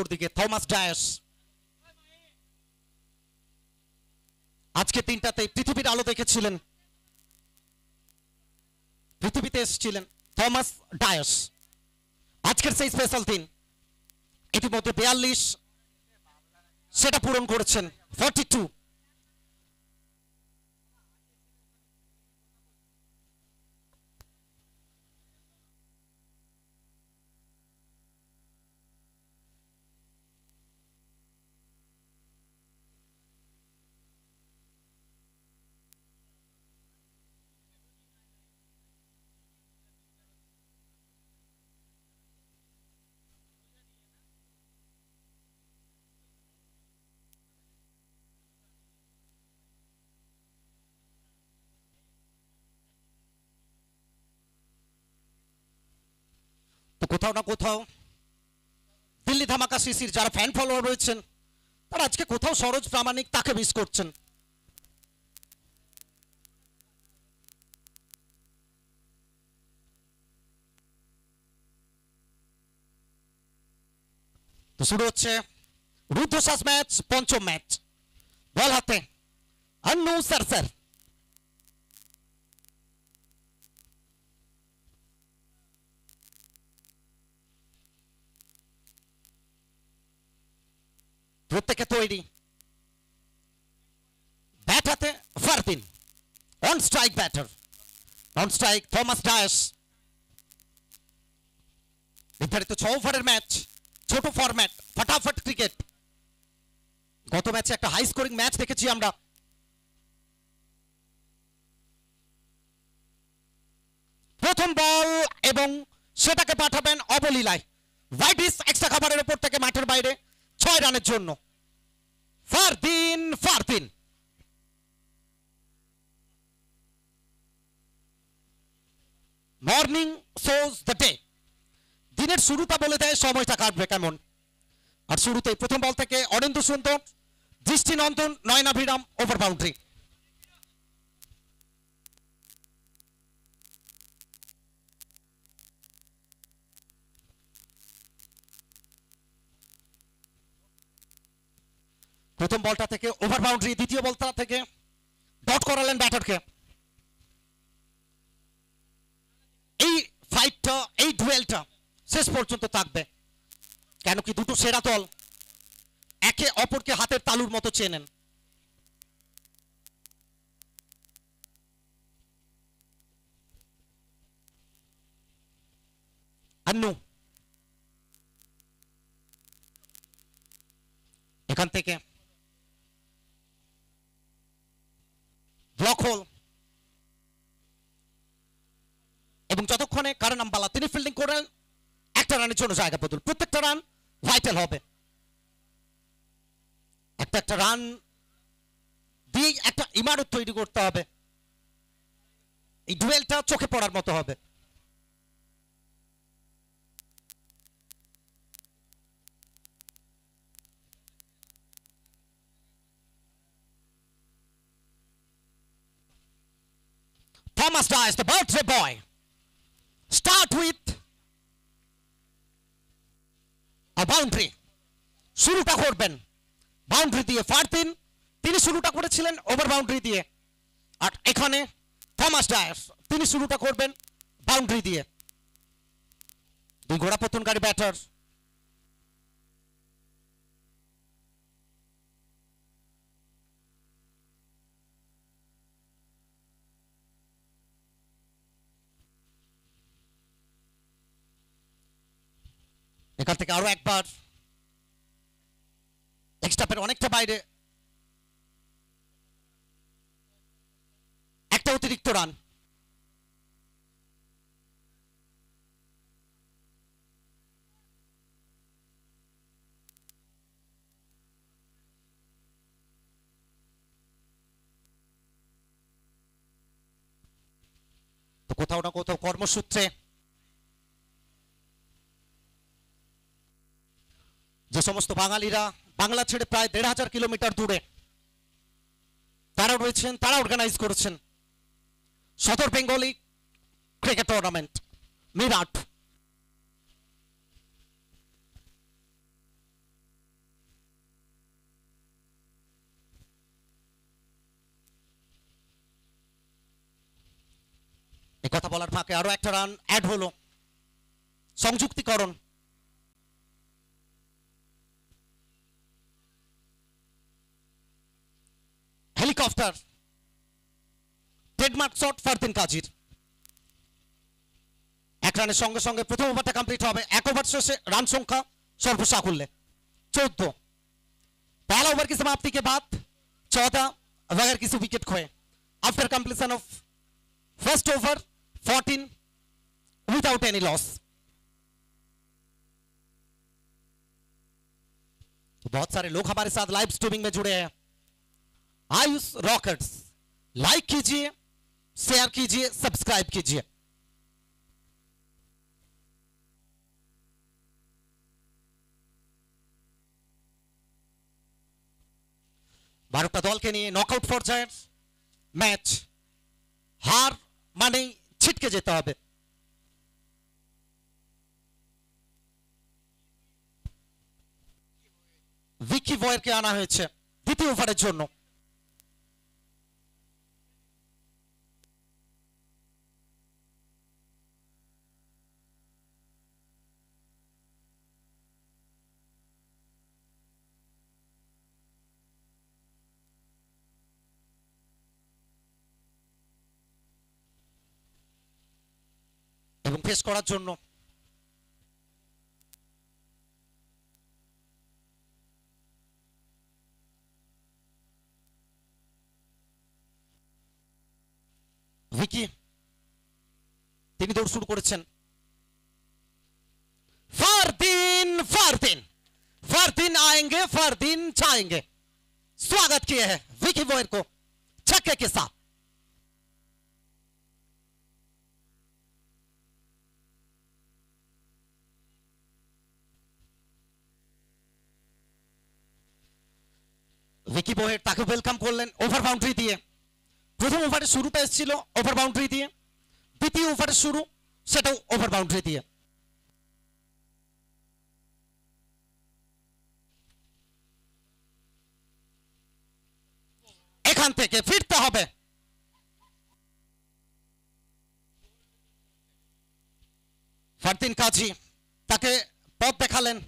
অপরদিকে Thomas Dias. আজকে 3টাতে পৃথিবীর আলো দেখেছিলেন, পৃথিবীতে এসেছিলেন থমাস ডায়াস। আজকের সেই স্পেশাল 3 ইতিমধ্যে 42 সেটা পূরণ করেছেন 42। তো কোথাও না কোথাও দিল্লি ধামাকা সিসির যারা ফ্যান ফলোয়ার রয়েছেন তারা আজকে কোথাও সরোজ প্রামাণিক তাকে মিস করছেন। তো শুরু হচ্ছে রুদ্ধশ্বাস ম্যাচ, পঞ্চম ম্যাচ। বল হাতে আন্নু সারসার। প্রত্যেকে তৈরি। ব্যাট হাতে Fardin. On strike batter, on strike Thomas Dias. নির্ধারিত 6 ওভারের ম্যাচ, ছোট ফরম্যাট, ফটাফট ক্রিকেট। গত ম্যাচে একটা হাই স্কোরিং ম্যাচ দেখেছি আমরা। প্রথম বল এবং সেটাকে পাঠাবেন অবলীলায়। ওয়াইডিস এক্সট্রা খাবারের উপর থেকে মাঠের বাইরে 6 রানের জন্য। Fardin Fardin morning shows the day. দিনের শুরুটা বলে দেয় সময়টা কাটবে কেমন। আর শুরুতে প্রথম বল থেকে অনিন্দু সুন্দর, দৃষ্টিনন্দন, নয়নাভিরাম, ওভার বাউন্ডারি। প্রথম বলটা থেকে ওভার বাউন্ডারি, দ্বিতীয় বলটা থেকে ডট করালেন ব্যাটারকে। এই ফাইটটা, এই ডুয়েলটা শেষ পর্যন্ত থাকবে, কেন কি দুটো সেরা দল একে অপরকে হাতের তালুর মতো চেনেন। আন্নু এখান থেকে ব্লক হোল, এবং যতক্ষণে কারণ আম্বালা তিনি ফিল্ডিং করেন একটা রানের জন্য জায়গা বদল। প্রত্যেকটা রান ভাইটাল হবে। একটা রান দিয়ে একটা ইমারত তৈরি করতে হবে। এই ডুয়েলটা চোখে পড়ার মতো হবে। Thomas Dias, the birthday boy. Start with a boundary. শুরুটা করবেন বাউন্ডারি দিয়ে। ফারদিন তিনি শুরুটা করেছিলেন ওভার বাউন্ডারি দিয়ে, আর এখানে থমাস ডায়াস তিনি শুরুটা করবেন বাউন্ডারি দিয়ে। দুই ঘোড়া পতনকারী ব্যাটার। এখান থেকে আরো একবার এক্সট্রাপের অনেকটা বাইরে একটা অতিরিক্ত রান। তো কোথাও না কোথাও কর্মসূত্রে যে সমস্ত বাঙালিরা বাংলা ছেড়ে প্রায় ১,৫০০ কিলোমিটার দূরে তারা রয়েছেন, তারা অর্গানাইজ করেছেন সদর বেঙ্গলি ক্রিকেট টুর্নামেন্ট মিরাট। কথা বলার ফাঁকে আরো একটা রান অ্যাড হলো, সংযুক্তিকরণ। হেলিকপ্টার, ট্রেডমার্ক শট ফারদিন কাজীর। এক রানের সঙ্গে সঙ্গে প্রথম ওভারটা কমপ্লিট হবে। এক ওভার শেষে রান সংখ্या सर्वसाकुल्य 14। पहला ओवर की समाप्ति के बाद 14 बगैर किसी विकेट खोए। After completion of first over 14 without any loss. तो बहुत सारे लोग हमारे साथ लाइव स्ट्रीमिंग में जुड़े हैं। आयुष रॉकेट्स, लाइक कीजिए, शेयर कीजिए, सब्सक्राइब कीजिए। भारत दल के लिए नॉकआउट पर्यायर मैच, हार माने छिटके जेते होबे। विकी वॉयर के आना হয়েছে দ্বিতীয় ওভারের জন্য। এবং পেশ করার জন্য विकी তিনি দৌড় শুরু করেছেন। ফারদিন ফারদিन फारदीन आएंगे, फारदीन जाएंगे। स्वागत किए हैं विकी वॉयर को छक्के के साथ। विकी वॉयर ताके वेलकाम করলেন ওভার বাউন্ডারি দিয়ে। প্রথম ওভারে শুরুটা এসেছিল ওভার বাউন্ডারি দিয়ে, দ্বিতীয় ওভারে শুরু সেটাও ওভার বাউন্ডারি দিয়ে। এখান থেকে ফিরতে হবে। ফারদিন কাজী তাকে পথ দেখালেন।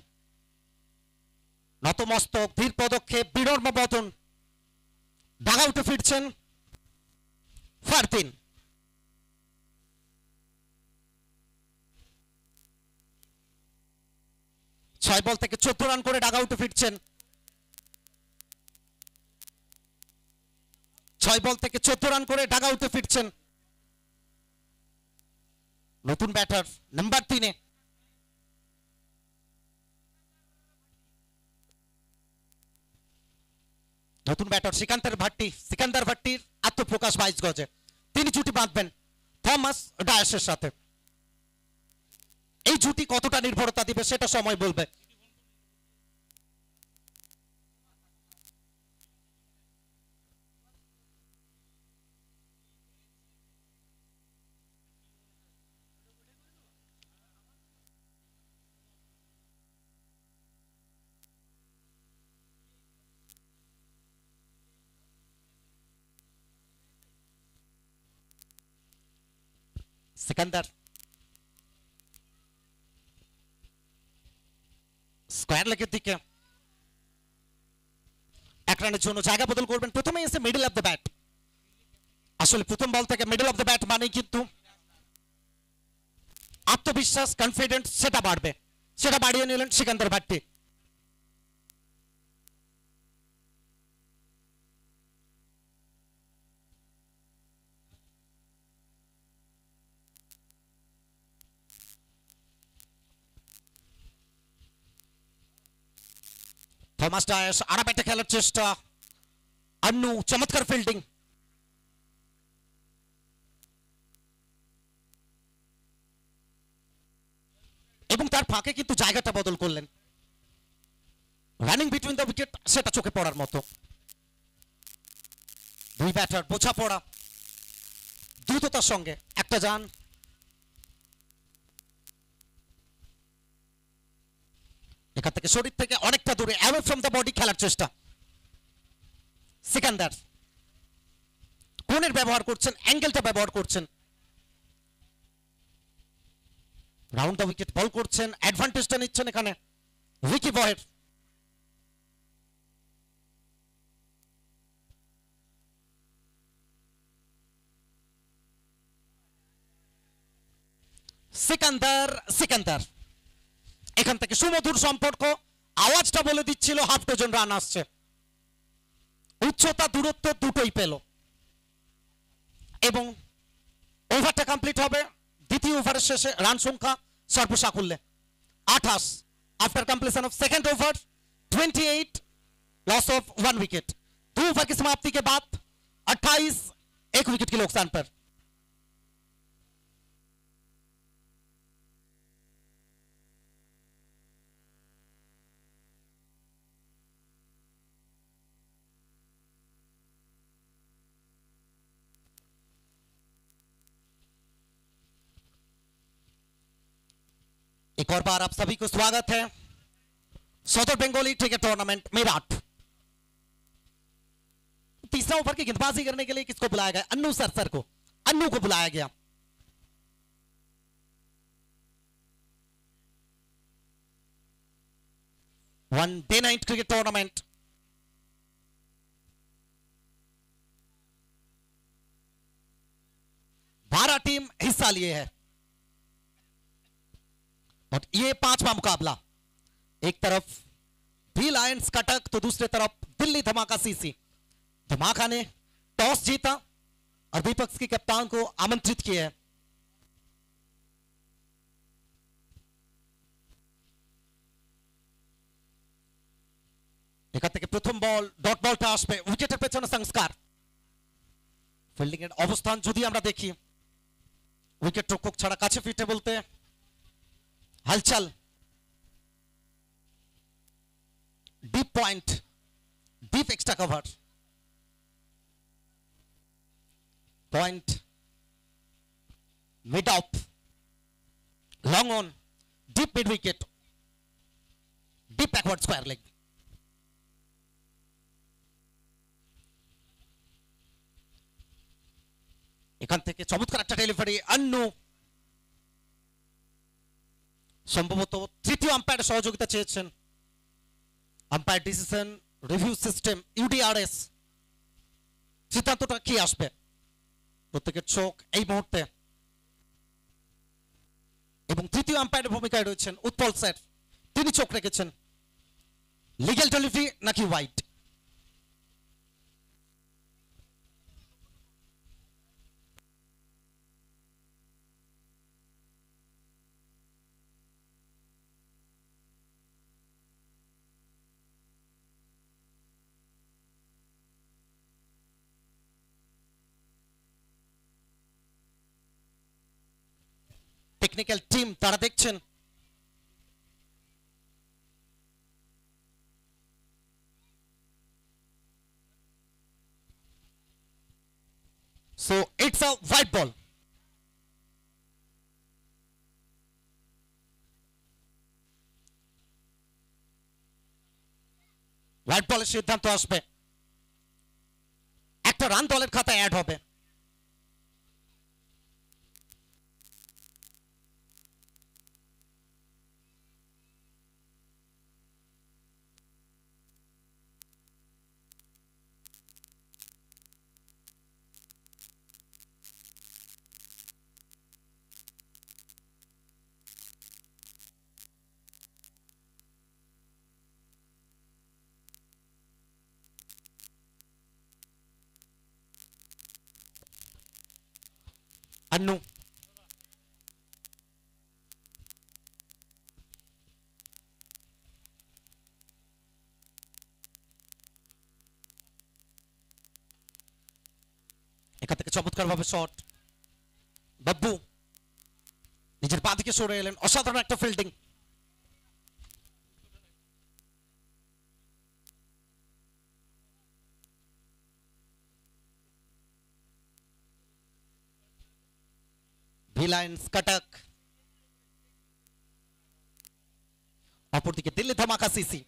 নতমস্তক, ধীর পদক্ষেপ, বিনম্র বদন, ডাগআউটে ফিরছেন ফারদিন। ছয় বল থেকে 14 রান করে ডাগআউটে ফিরছেন। 6 বল থেকে 14 রান করে ডাগআউটে ফিরছেন নতুন ব্যাটার নাম্বার 3-এ। নতুন ব্যাটার সিকান্দার ভাট্টির আত্মপ্রকাশ 22 গজে। তিনি জুটি বাঁধবেন থমাস ডায়াসের সাথে। এই জুটি কতটা নির্ভরতা দিবে সেটা সময় বলবে। সিকান্দার স্কয়ার লেগের দিকে এক রানের জন্য জায়গা বদল করবেন। প্রথমে এসে মিডল অফ দ্য ব্যাট। আসলে প্রথম বল থেকে মিডল অফ দ্য ব্যাট মানে কিন্তু আত্মবিশ্বাস, কনফিডেন্স সেটা বাড়বে, সেটা বাড়িয়ে নিলেন সিকান্দার ভাট্টি। थॉमस डायस आड़ा बैठे खेलार चेष्टा, अन्नू चमत्कार फिल्डिंग। এবং তার ফাঁকে কিন্তু জায়গাটা বদল করলেন। রানিং বিটুইন দ্য উইকেট সেটা চোখে পড়ার মতো। দুই ব্যাটার বোঝা পড়া, দ্রুততার সঙ্গে একটা রান। এখান থেকে শরীর থেকে অনেকটা দূরে অ্যাওয়ে ফ্রম দ্য বডি খেলার চেষ্টা। সিকান্দার কোণের ব্যবহার করছেন, অ্যাঙ্গেলটা ব্যবহার করছেন। রাউন্ড দ্য উইকেট বল করছেন, অ্যাডভান্টেজটা নিচ্ছেন এখানে রিকি বয়ের। সিকান্দার সিকান্দার এখান থেকে সুমধুর সম্পর্ক, আওয়াজটা বলে দিচ্ছিল হাফ ডজন রান আসছে। উচ্চতা দূরত্ব দুটোই পেল এবং ওভারটা কমপ্লিট হবে। দ্বিতীয় ওভারের শেষে রান সংখ্যা সর্বসাকুল্যে 28 after completion of second over 28 loss of 1 wicket. 2 over की समाप्ति के बाद 28 1 विकेट के नुकसान पर। एक और बार आप सभी को स्वागत है सदर बंगाली क्रिकेट टूर्नामेंट मेरठ। तीसरा ओवर की गेंदबाजी करने के लिए किसको बुलाया गया? अन्नू सर को, अन्नू को बुलाया गया। One day night cricket tournament, बारह टीम हिस्सा लिए है और ये पांचवा मुकाबला। एक तरफ बी लायंस कटक तो दूसरी तरफ दिल्ली धमाका सीसी। धमाका ने टॉस जीता और विपक्ष के कप्तान को आमंत्रित किया है। এখান থেকে প্রথম বল, ডট বলটা আসবে উইকেটের পেছনে সংস্কার। ফিল্ডিং এর অবস্থান যদি আমরা দেখি, উইকেট রক্ষক ছাড়া কাছে ফিটে বলতে हलचल, deep point, deep extra cover, point mid of, long on, deep mid wicket, deep backward square leg. এখান থেকে চমৎকার একটা ডেলিভারি अन्नू। সম্ভবত তৃতীয় আম্পায়ারের সহযোগিতা চেয়েছেন। আম্পায়ার ডিসিশন রিভিউ সিস্টেম ইউডিআরএস, সিদ্ধান্তটা কি আসবে? প্রত্যেকের চোখ এই মুহূর্তে, এবং তৃতীয় আম্পায়ারের ভূমিকায় রয়েছেন উৎপল স্যার। তিনি চোখ রেখেছেন লিগ্যাল ডেলিভারি নাকি ওয়াইড। টেকনিক্যাল টিম তারা দেখছেন। So it's a white ball. White বলের সিদ্ধান্ত আসবে, একটা রান দলের খাতায় অ্যাড হবে। अन्नू এখান থেকে চমৎকার ভাবে শট। বাব্বু নিজের পা দিকে সরে এলেন, অসাধারণ একটা ফিল্ডিং। ভিলায়েন্স কটক, অপরদিকে দিল্লি ধামাকা সিসি।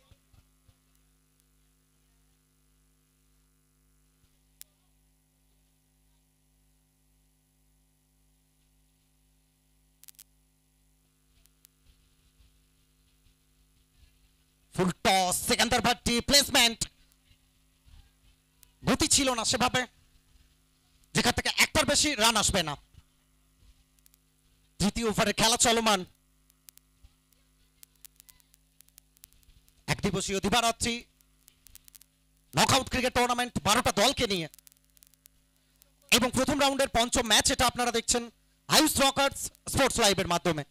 প্লেসমেন্ট গতি ছিল না সেভাবে, যেখান থেকে একটার বেশি রান আসবে না। তৃতীয় ওভারে খেলা চলমান, এক দিবসীয় দিবারাত্রি নকআউট ক্রিকেট টুর্নামেন্ট 12টা দলকে নিয়ে, এবং প্রথম রাউন্ডের পঞ্চম ম্যাচ এটা আপনারা দেখছেন আয়ুষ রকার্স স্পোর্টস লাইভের মাধ্যমে।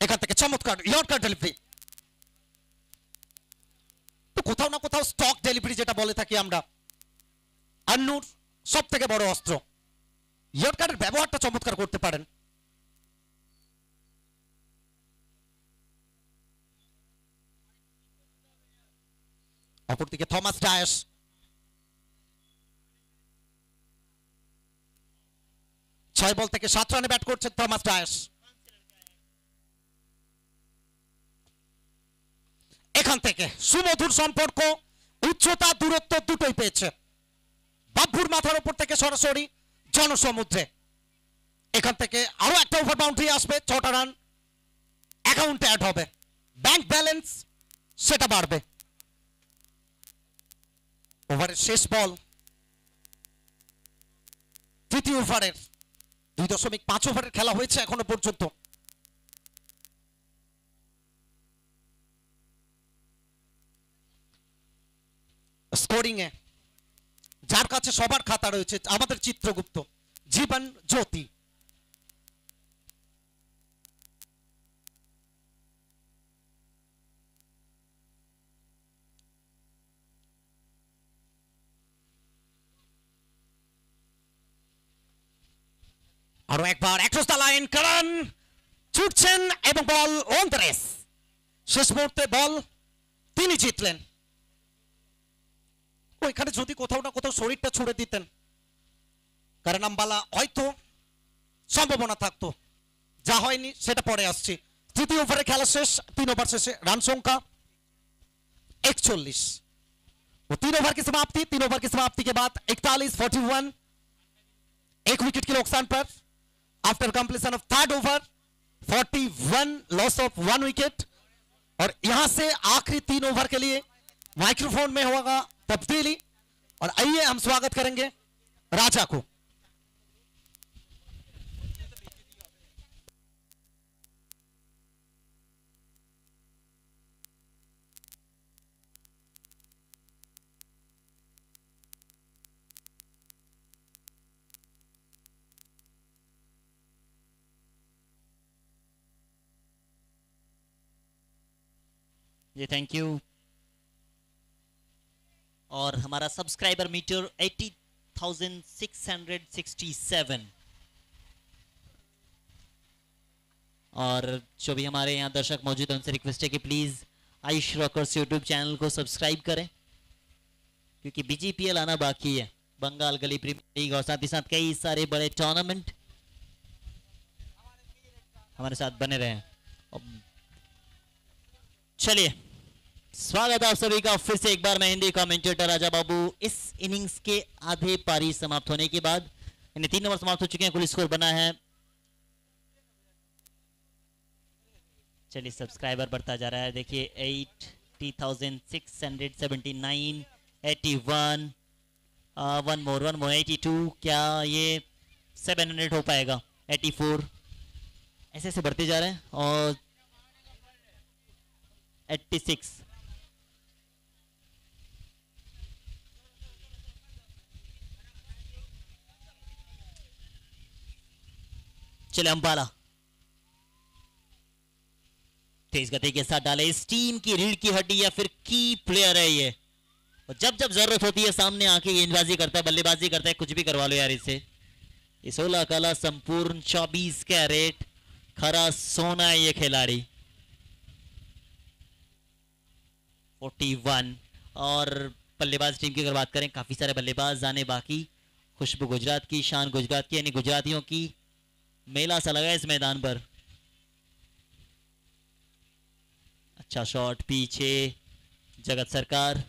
এখান থেকে চমৎকার ইয়র্কার ডেলিভারি, তো কোথাও না কোথাও স্টক ডেলিভারি যেটা বলে থাকি আমরা, আন্নুর সব থেকে বড় অস্ত্র। ইয়র্কারের ব্যবহারটা চমৎকার করতে পারেন। অপরদিকে থমাস ডায়াস, 6 বল থেকে 7 রানে ব্যাট করছেন থমাস ডায়াস। এখান থেকে সুমধুর সম্পর্ক, উচ্চতা দূরত্ব দুটোই পেয়েছে। বাব্বুর মাথার উপর থেকে সরাসরি জনসমুদ্রে। এখান থেকে আরো একটা ওভার বাউন্ডারি আসবে, 6টা রান অ্যাকাউন্টে অ্যাড হবে, ব্যাংক ব্যালেন্স সেটা বাড়বে। ওভারের শেষ বল, তৃতীয় ওভারের 2.5 ওভারের খেলা হয়েছে এখনো পর্যন্ত। স্কোরিং এ যার কাছে সবার খাতা রয়েছে আমাদের চিত্রগুপ্ত, জীবন জ্যোতি। আরো একবার অ্যাক্রস দ্য লাইন, কারণ ছুটছেন এবং বল অন দ্য রেস। শেষ মুহূর্তে বল তিনি জিতলেন। ওইখানে যদি কোথাও না কোথাও শরীরটা ছুড়ে দিতেন কারণ আম্বালা হয়তো সম্ভাবনা থাকতো, যা হয়নি সেটা পরে আসছে। তৃতীয় ওভারে খেলা শেষ, 3 ओवर শেষে রান সংখ্যা 41। वो 3 ओवर की समाप्ति, 3 ओवर की समाप्ति के बाद 41-41 एक विकेट के नुकसान पर। After completion of 3rd over 41 loss of 1 wicket. और यहां से आखिरी 3 ओवर के लिए माइक्रोफोन में होगा तब्दीली, और आइए हम स्वागत करेंगे राजा को। जी थैंक यू। और हमारा सब्सक्राइबर मीटर 80,667। और जो भी हमारे यहाँ दर्शक मौजूद हैं उनसे रिक्वेस्ट है कि please Ayush Rockers YouTube channel को सब्सक्राइब करें, क्योंकि बीजीपीएल आना बाकी है, बंगाल गली प्रीमियर लीग और साथ ही साथ कई सारे बड़े टूर्नामेंट हमारे साथ बने रहे। चलिए स्वागत है आप सभी का फिर से एक बार। मैं हिंदी कमेंटेटर राजा बाबू। इस इनिंग्स के आधे पारी समाप्त होने के बाद, यानी 3 ओवर समाप्त हो चुके हैं, कुल स्कोर बना है, चलिए सब्सक्राइबर बढ़ता जा रहा है, देखिए 80,679, 81, वन मोर 82, क्या ये 700 हो पाएगा, 84, ऐसे ऐसे बढ़ते जा रहे हैं। और 86, चले अंबाला तेज गति के साथ डाले, इस टीम की रीढ़ की हड्डी या फिर की प्लेयर है ये, और जब जब जरूरत होती है सामने आके गेंदबाजी करता है, बल्लेबाजी करता है, कुछ भी करवा लो यार इसे। ये 16 काला संपूर्ण 24 कैरेट खरा सोना है ये खिलाड़ी। 41। और बल्लेबाज टीम की अगर बात करें, काफी सारे बल्लेबाज आने बाकी। खुशबू गुजरात की, शान गुजरात की, यानी गुजरातियों की मेला सा लगा इस मैदान पर। अच्छा शॉट पीछे, जगत सरकार,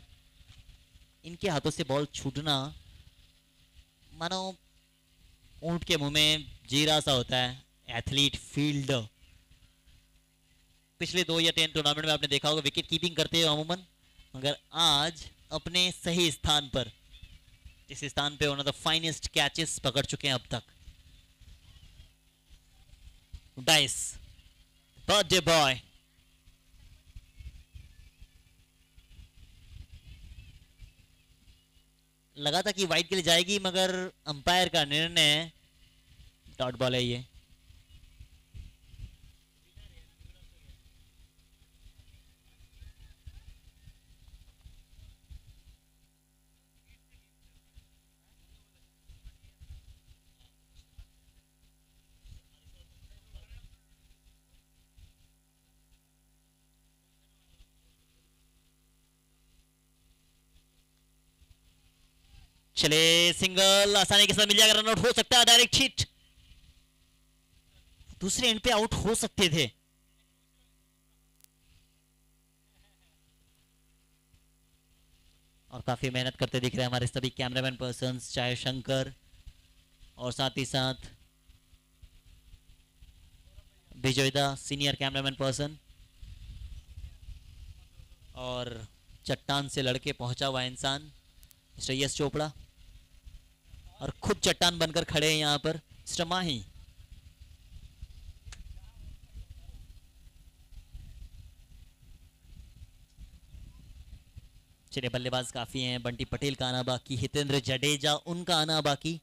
इनके हाथों से बॉल छूटना मानो ऊंट के मुंह में जीरा सा होता है एथलीट फील्डर। पिछले 2 या 3 टूर्नामेंट में आपने देखा होगा विकेट कीपिंग करते हो अमूमन, मगर आज अपने सही स्थान पर, जिस स्थान पे one of the finest catches पकड़ चुके हैं अब तक। डाइस बर्थडे बॉय लगा था कि वाइड के लिए जाएगी, मगर अंपायर का निर्णय डॉट बॉल है ये। चले सिंगल आसानी के साथ मिल जाएगा, रन आउट हो सकता है, डायरेक्ट हिट। दूसरे एंड पे आउट हो सकते थे। और काफी मेहनत करते दिख रहे हैं हमारे सभी कैमरामैन पर्सन्स, चाहे शंकर और साथ ही साथ विजयदा सीनियर कैमरामैन पर्सन, और चट्टान से लड़के पहुंचा हुआ इंसान मिस्टर यश चोपड़ा, और खुद चट्टान बनकर खड़े हैं यहां पर मिस्टर माही। चलिए बल्लेबाज काफी हैं, बंटी पटेल का आना बाकी, हितेंद्र जडेजा उनका आना बाकी।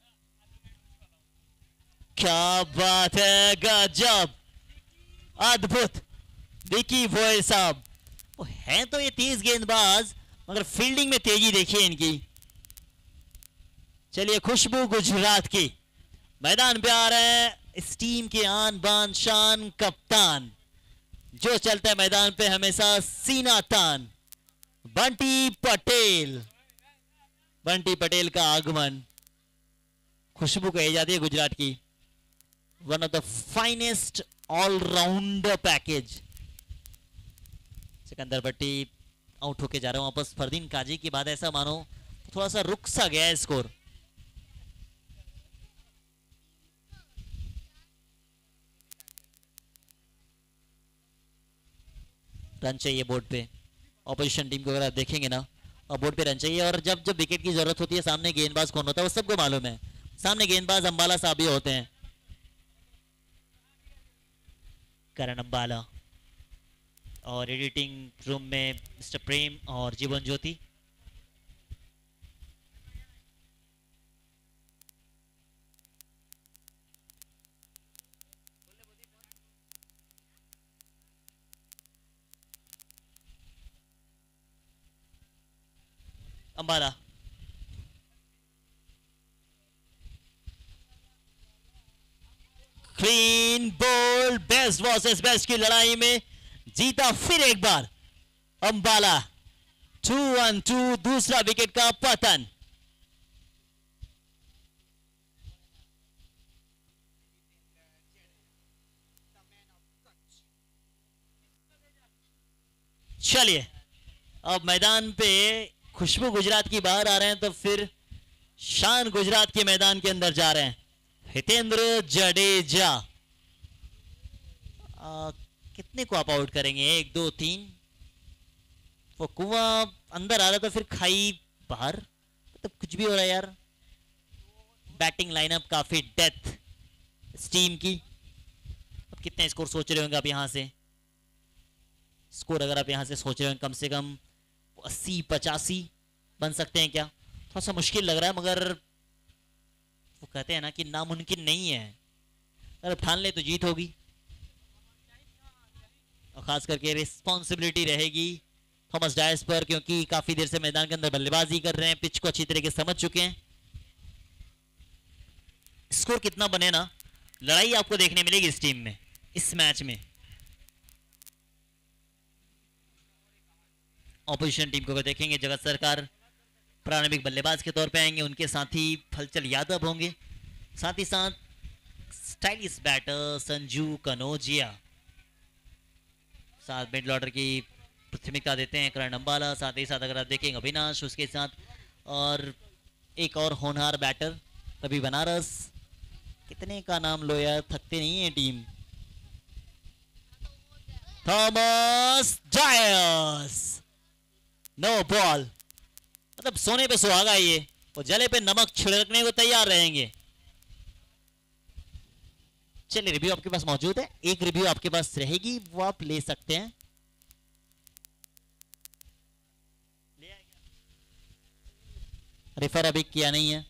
क्या बात है, गजब, अद्भुत। विकी वोयल साहब हैं तो ये तेज गेंदबाज, मगर फील्डिंग में तेजी देखिए इनकी। चलिए खुशबू गुजरात की मैदान पे आ रहे हैं, इस टीम के आन बान शान कप्तान, जो चलता है मैदान पे हमेशा सीना तान, बंटी पटेल। बंटी पटेल का आगमन खुशबू कही जाती है गुजरात की, one of the finest allrounder package. Sikandar Bhatti out होके जा रहा हूं वापस। फरदीन काजी के बाद ऐसा मानो थोड़ा सा रुक सा गया है स्कोर। रन चाहिए बोर्ड पे, ऑपोजिशन टीम को अगर आप देखेंगे ना, और बोर्ड पे रन चाहिए। और जब जब विकेट की जरूरत होती है, सामने गेंदबाज कौन होता है वो सबको मालूम है। सामने गेंदबाज अंबाला साहब ही होते हैं, करण अंबाला, और एडिटिंग रूम में मिस्टर प्रेम और Jeevan Jyoti. Ambala clean bowled, best versus best की लड़ाई में जीता फिर एक बार अंबाला। 2-1-2, दूसरा विकेट का पतन। चलिए अब मैदान पे खुशबू गुजरात की बाहर आ रहे हैं, तो फिर शान गुजरात के मैदान के अंदर जा रहे हैं। हितेंद्र जडेजा कितने को आप आउट करेंगे? 1 2 3। वो कुआं अंदर आ रहा था, फिर खाई बाहर, मतलब कुछ भी हो रहा है यार। बैटिंग लाइनअप काफी डेथ इस टीम की। अब कितने स्कोर सोच रहे होंगे आप यहां से? स्कोर अगर आप यहां से सोच रहे होंगे कम से कम 80-85 बन सकते हैं क्या? थोड़ा सा मुश्किल लग रहा है, मगर वो कहते हैं ना कि नामुमकिन नहीं है, अगर ठान ले तो जीत होगी। और खास करके रिस्पॉन्सिबिलिटी रहेगी थॉमस डायस पर, क्योंकि काफी देर से मैदान के अंदर बल्लेबाजी कर रहे हैं, पिच को अच्छी तरीके से समझ चुके हैं। स्कोर कितना बने ना, लड़ाई आपको देखने मिलेगी इस टीम में, इस मैच में। ऑपोजिशन टीम को अगर देखेंगे, जगत सरकार प्रारंभिक बल्लेबाज के तौर पे आएंगे, उनके साथ ही फलचल यादव होंगे, साथ ही साथ स्टाइलिश बैटर संजू कनौजिया, साथ मिडल ऑर्डर की प्राथमिकता देते हैं करण अंबाला, साथ ही साथ अगर आप देखेंगे अविनाश उसके साथ, और एक और होनहार बैटर रवि बनारस, कितने का नाम लो यार, थकते नहीं है टीम। थॉमस जायस, नो बॉल। मतलब सोने पे सुहागा ये, और जले पे नमक छिड़कने को तैयार रहेंगे। चलिए रिव्यू आपके पास मौजूद है, एक रिव्यू आपके पास रहेगी, वो आप ले सकते हैं। रेफर अभी किया नहीं है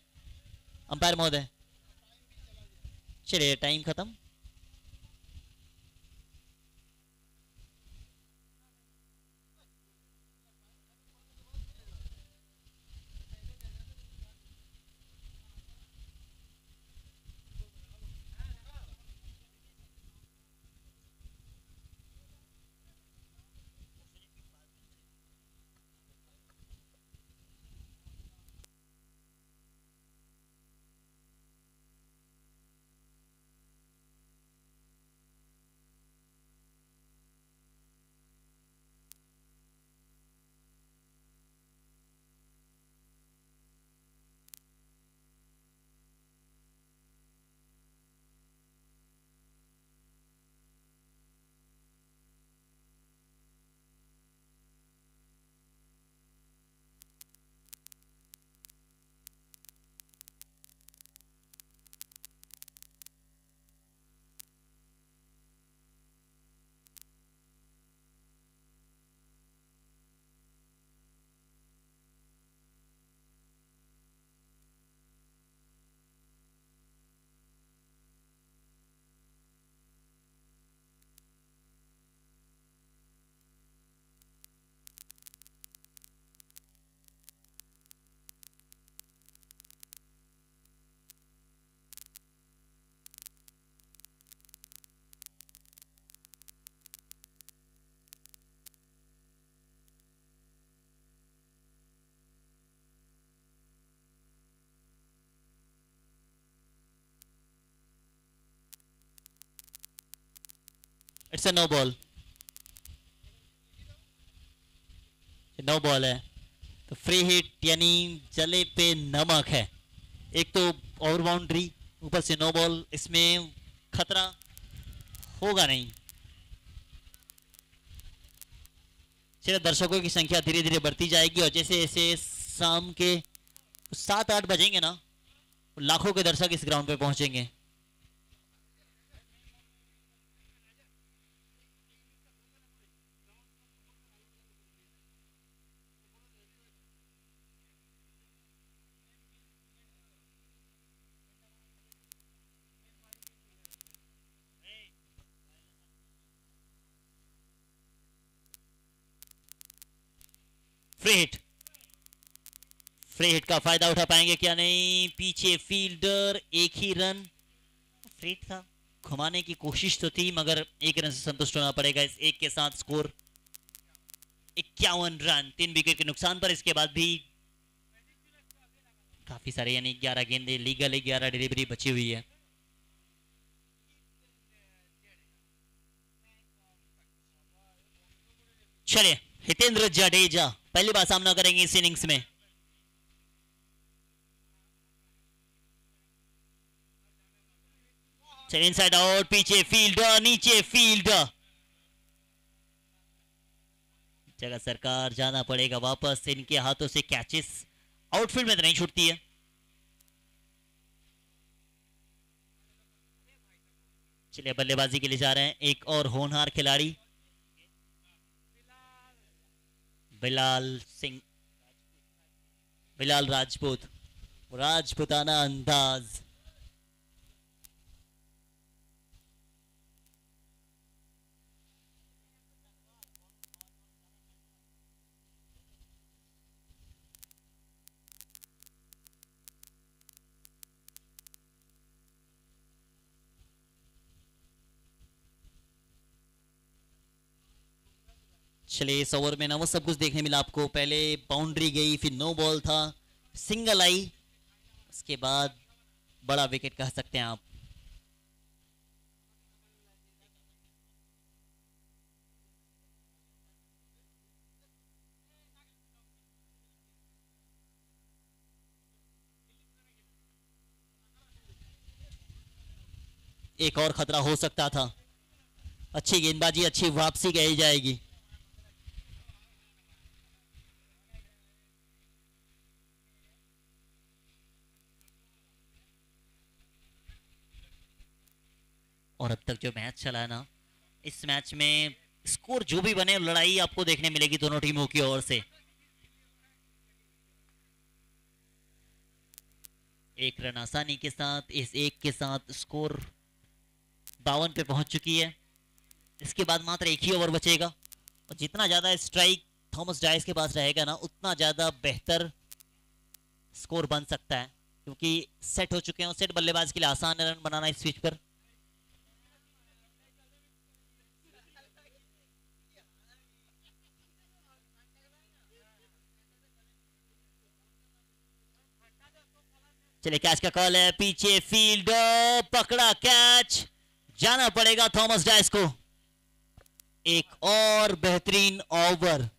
अंपायर महोदय। चलिए टाइम खत्म। It's a no ball, no ball है तो फ्री हिट, यानी जले पे नमक है। एक तो ओवर बाउंड्री, ऊपर से नो बॉल, इसमें खतरा होगा नहीं। चलिए दर्शकों की संख्या धीरे धीरे बढ़ती जाएगी, और जैसे जैसे शाम के 7-8 बजेंगे ना, लाखों के दर्शक इस ग्राउंड पे पहुंचेंगे। फ्री हिट, फ्री हिट का फायदा उठा पाएंगे क्या नहीं, पीछे फील्डर, एक ही रन। फ्री हिट था, घुमाने की कोशिश तो थी, मगर एक रन से संतुष्ट होना पड़ेगा। इस एक के साथ स्कोर 51 रन, 3 विकेट के नुकसान पर। इसके बाद भी काफी सारे, यानी 11 गेंदे लीगल, 11 डिलीवरी बची हुई है। चलिए हितेंद्र जडेजा पहली बार सामना करेंगे इस इनिंग्स में। चलिए इनसाइड आउट, पीछे फील्डर, नीचे फील्डर, जगह सरकार जाना पड़ेगा वापस। इनके हाथों से कैचेस आउटफील्ड में तो नहीं छूटती है। चलिए बल्लेबाजी के लिए जा रहे हैं एक और होनहार खिलाड़ी, बिलाल सिंह, बिलाल राजपूत, राजपूताना अंदाज। चलिए इस ओवर में ना वो सब कुछ देखने मिला आपको। पहले बाउंड्री गई, फिर नो बॉल था, सिंगल आई, उसके बाद बड़ा विकेट कह सकते हैं आप। एक और खतरा हो सकता था। अच्छी गेंदबाजी, अच्छी वापसी कही जाएगी। और अब तक जो मैच चला है ना, इस मैच में स्कोर जो भी बने, लड़ाई आपको देखने मिलेगी दोनों टीमों की ओर से। एक रन आसानी के साथ, इस एक के साथ स्कोर 52 पे पहुंच चुकी है। इसके बाद मात्र एक ही ओवर बचेगा और जितना ज्यादा स्ट्राइक थॉमस डाइस के पास रहेगा ना, उतना ज्यादा बेहतर स्कोर बन सकता है, क्योंकि सेट हो चुके हैं। सेट बल्लेबाज के लिए आसान है रन बनाना इस पिच पर। चलिए, कैच का कॉल है, पीछे फील्ड, पकड़ा कैच, जाना पड़ेगा थॉमस डाइस को। एक और बेहतरीन ओवर।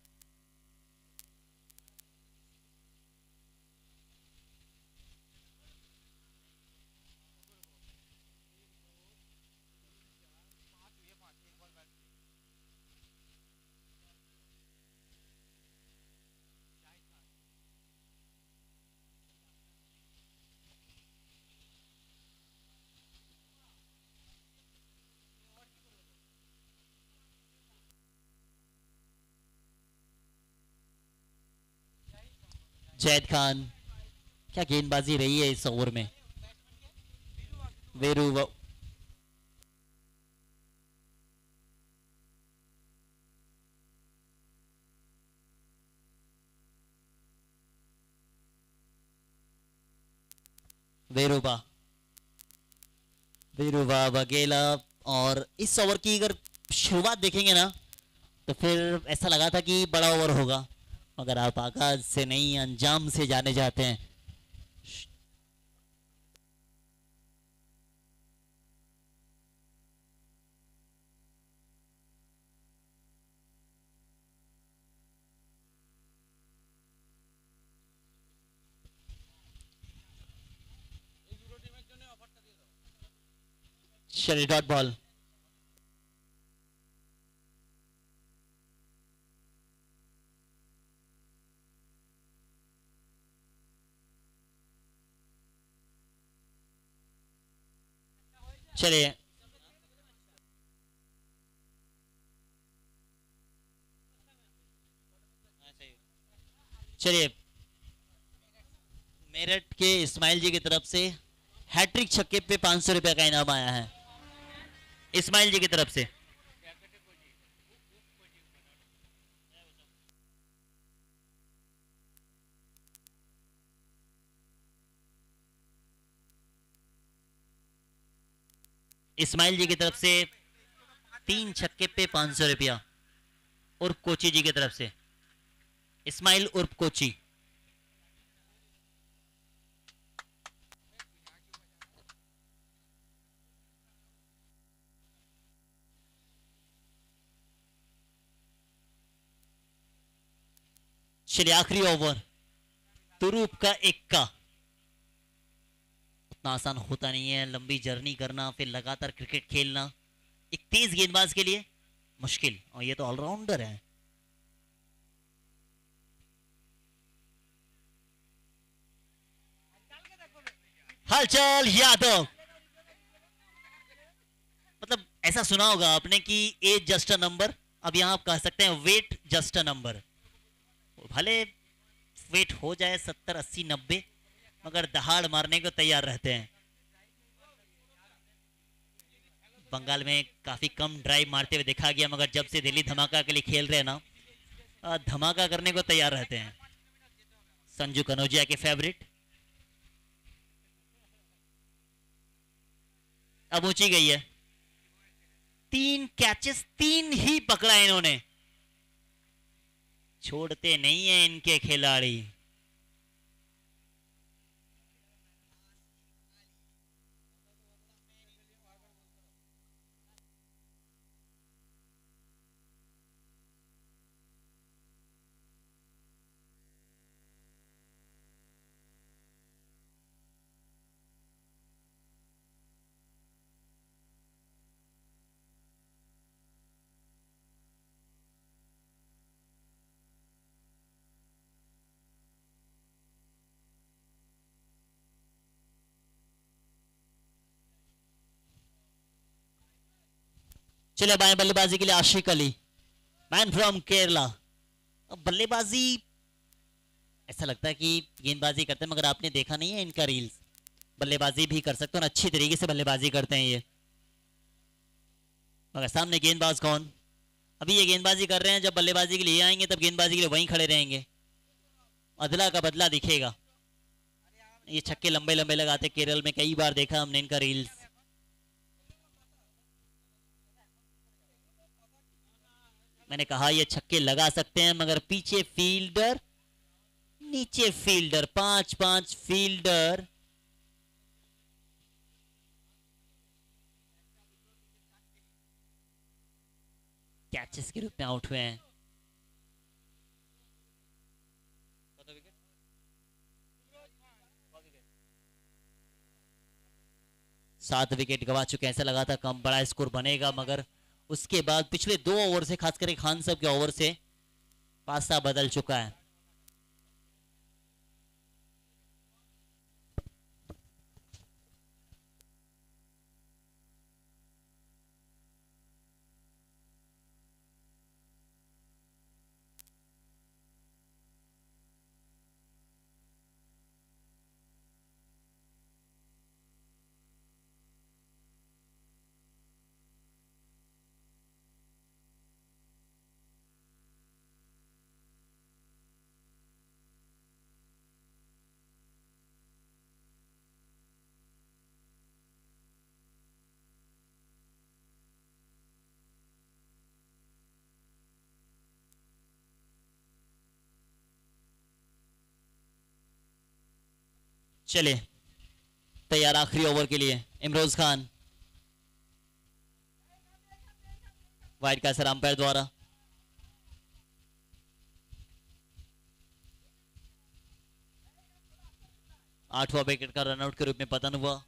जैद खान, क्या गेंदबाजी रही है इस ओवर में। वीरू वेरुबा वेरुबा वगेला। और इस ओवर की अगर शुरुआत देखेंगे ना, तो फिर ऐसा लगा था कि बड़ा ओवर होगा, मगर आप आगाज से नहीं अंजाम से जाने जाते हैं। चलिए, डॉट बॉल। चलिए, चलिए, मेरठ के इस्माइल जी की तरफ से हैट्रिक छक्के पे 500 रुपए का इनाम आया है, इस्माइल जी की तरफ से। इस्माइल जी की तरफ से 3 छक्के पे 500 रुपया, और कोची जी की तरफ से इस्माइल उर्फ कोची। चलिए, आखिरी ओवर, तुरूप का इक्का। उतना आसान होता नहीं है लंबी जर्नी करना, फिर लगातार क्रिकेट खेलना एक तेज गेंदबाज के लिए मुश्किल, और ये तो ऑलराउंडर है। हलचल यादव, मतलब ऐसा सुना होगा आपने कि एज जस्ट अ नंबर, अब यहां आप कह सकते हैं वेट जस्ट अ नंबर। भले वेट हो जाए 70, 80, 90, मगर दहाड़ मारने को तैयार रहते हैं। बंगाल में काफी कम ड्राइव मारते हुए देखा गया, मगर जब से दिल्ली धमाका के लिए खेल रहे हैं ना, धमाका करने को तैयार रहते हैं। संजू कनौजिया के फेवरेट। अब ऊंची गई है, 3 कैचेस, 3 ही पकड़ा इन्होंने। छोड़ते नहीं है इनके खिलाड़ी। चले बाएं बल्लेबाजी के लिए आशिक अली, मैन फ्रॉम केरला। अब बल्लेबाजी ऐसा लगता है कि गेंदबाजी करते हैं, मगर आपने देखा नहीं है इनका रील्स। बल्लेबाजी भी कर सकते हैं और अच्छी तरीके से बल्लेबाजी करते हैं ये। मगर सामने गेंदबाज कौन? अभी ये गेंदबाजी कर रहे हैं, जब बल्लेबाजी के लिए आएंगे तब गेंदबाजी के लिए वहीं खड़े रहेंगे, अदला का बदला दिखेगा। ये छक्के लंबे लंबे लगाते, केरल में कई बार देखा हमने इनका रील्स। मैंने कहा ये छक्के लगा सकते हैं, मगर पीछे फील्डर, नीचे फील्डर, 5-5 फील्डर। कैचेस के रूप में आउट हुए हैं। 7 विकेट गवा चुके हैं। ऐसा लगा था कम बड़ा स्कोर बनेगा, मगर उसके बाद पिछले 2 ओवर से, खासकर खान साहब के ओवर से पासा बदल चुका है। चले तैयार आखिरी ओवर के लिए। इमरोज खान, वाइड का असर अंपायर द्वारा। आठवां विकेट का रनआउट के रूप में पतन हुआ।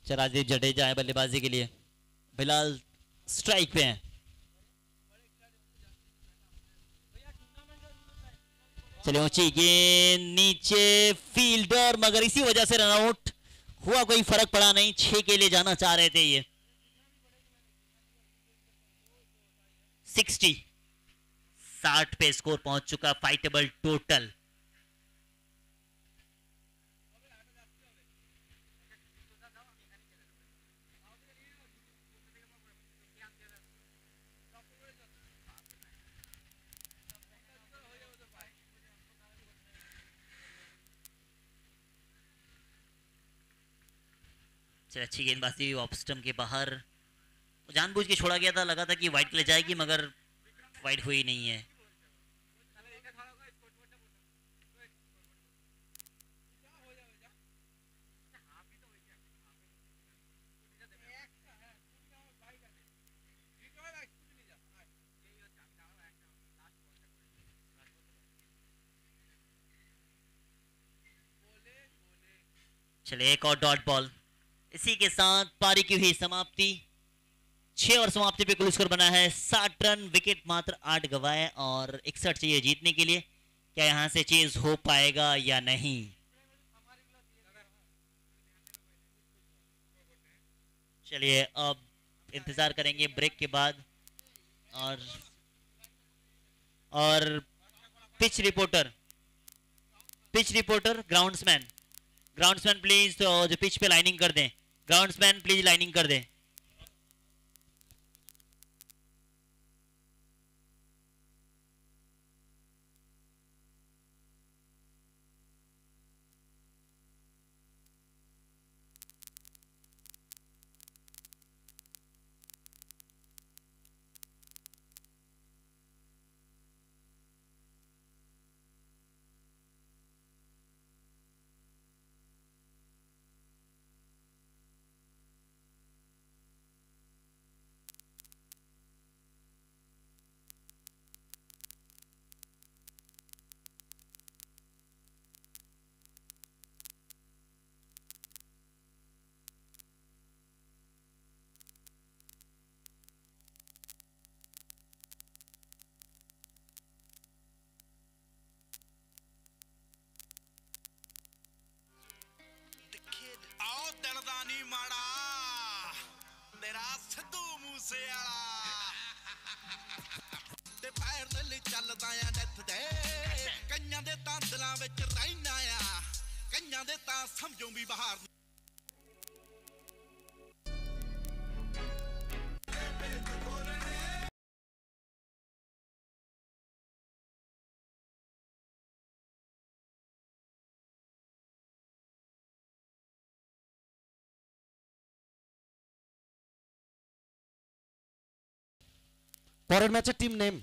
राजदीप जडेजा है बल्लेबाजी के लिए, फिलहाल स्ट्राइक पे हैं। चले ऊंची गेंद, नीचे फील्डर, मगर इसी वजह से रनआउट हुआ, कोई फर्क पड़ा नहीं। 6 के लिए जाना चाह रहे थे ये। 60 पे स्कोर पहुंच चुका, फाइटेबल टोटल। अच्छी गेंदबाजी ऑफ स्टंप के बाहर, जानबूझ के छोड़ा गया था, लगा था कि वाइड ले जाएगी, मगर वाइड हुई नहीं है। चले एक और डॉट बॉल, इसी के साथ पारी की हुई समाप्ति। 6 और समाप्ति पे कुल स्कोर बना है 60 रन, विकेट मात्र 8 गवाए और 61 चाहिए जीतने के लिए। क्या यहां से चेज हो पाएगा या नहीं? चलिए अब इंतजार करेंगे ब्रेक के बाद। और पिच रिपोर्टर ग्राउंड्समैन प्लीज, तो जो पिच पे लाइनिंग कर दें। ग्राउंड्समैन प्लीज लाइनिंग कर दें। ਪਾਸੇ ਵਾਲਾ ਤੇ ਪੈਰ ਲੈ ਚੱਲਦਾ ਆ ਡੈਥ ਦੇ ਕਈਆਂ ਦੇ ਤਾਂ ਦਿਲਾਂ ਵਿੱਚ ਰਹਿਣਾ ਆ ਕਈਆਂ ਦੇ ਤਾਂ ਸਮਝੋਂ ਵੀ ਬਾਹਰ পরের ম্যাচের টিম নেম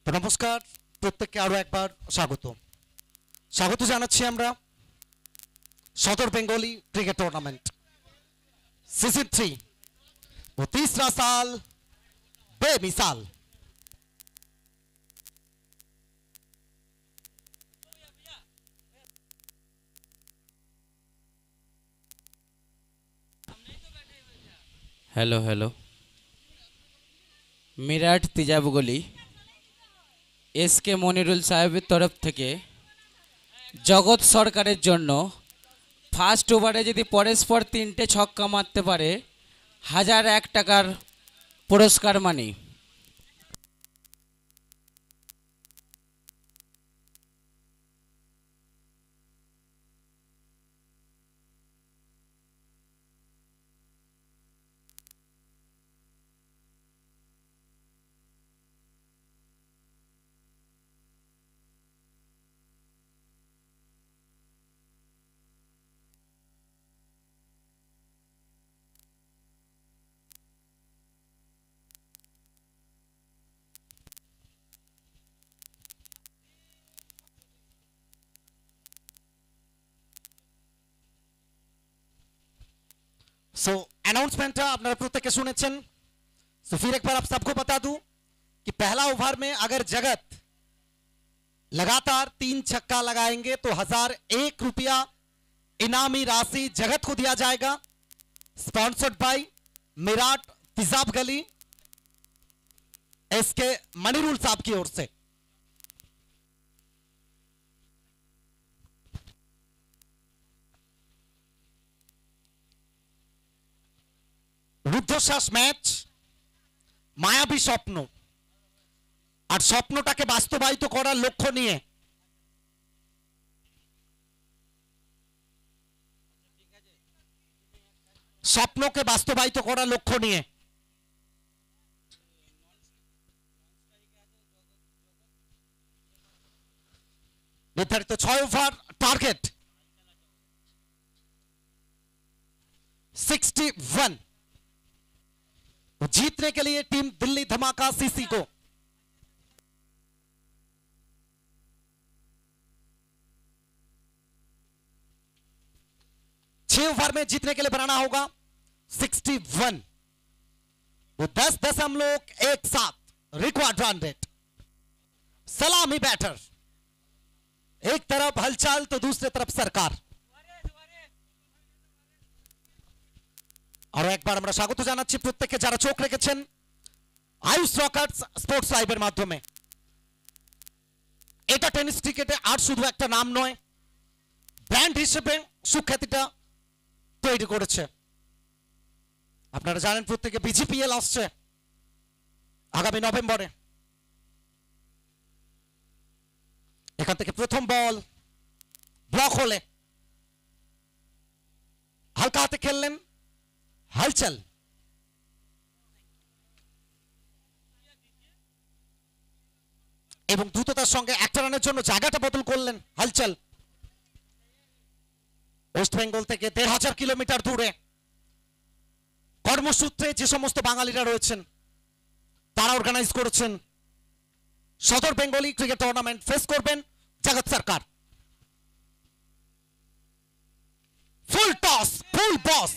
তো নমস্কার প্রত্যেককে আরো একবার স্বাগত স্বাগত জানাচ্ছি আমরা সদর বেঙ্গলি ক্রিকেট টুর্নামেন্ট সিজন 3 वो तीसरा साल बेमिसाल। Hello hello, Meerut Tezab Gali SK Monirul সাহেবের তরফ থেকে জগৎ সরকারের জন্য ফার্স্ট ওভারে যদি পরস্পর 3টে ছক্কা মারতে পারে 1001 টাকার পুরস্কার মানি। सो अनाउंसमेंट अपना प्रत्येक सुनेছেন। सो फिर एक बार आप सबको बता दूं कि पहला ओवर में अगर जगत लगातार 3 छक्का लगाएंगे तो 1001 रुपया इनामी राशि जगत को दिया जाएगा, sponsored by Meerut Tezab Gali SK Monirul साहब की ओर से। রুদ্ধশ্বাস ম্যাচ, মায়াবী স্বপ্ন, আর স্বপ্নটাকে বাস্তবায়িত করার লক্ষ্য নিয়ে স্বপ্নকে বাস্তবায়িত করার লক্ষ্য নিয়ে নির্ধারিত 6 ওভার টার্গেট 61। जीतने के लिए टीम दिल्ली धमाका सीसी को छह ओवर में जीतने के लिए बनाना होगा 61। वो 10.17 रिक्वायर्ड रन रेट। सलामी बैटर, एक तरफ हलचल तो दूसरी तरफ सरकार। और एक बार আমরা স্বাগত জানাচ্ছি প্রত্যেককে যারা চোখ রেখেছেন আয়ুষ রকার্স স্পোর্টস লাইভের মাধ্যমে। এটা টেনিস ক্রিকেটে আর শুধু একটা নাম নয়, ব্র্যান্ড হিসেবে সুখ্যাতিটা তৈরি করেছে। আপনারা জানেন প্রত্যেকে বিজিপিএল আসছে আগামী নভেম্বরে। এখান থেকে প্রথম বল ব্লক হলে হালকা হাতে খেললেন हलचल। এবং দ্রুততার সঙ্গে একটা রানের জন্য জায়গাটা বদল করলেন হলচল। ওয়েস্ট বেঙ্গল থেকে 1500 কিলোমিটার দূরে কর্মসূত্রে যে সমস্ত বাঙালিরা রয়েছেন তারা অর্গানাইজ করেছেন সদর বেঙ্গলি ক্রিকেট টুর্নামেন্ট। ফেস করবেন Jagat Sarkar. Full toss, full boss.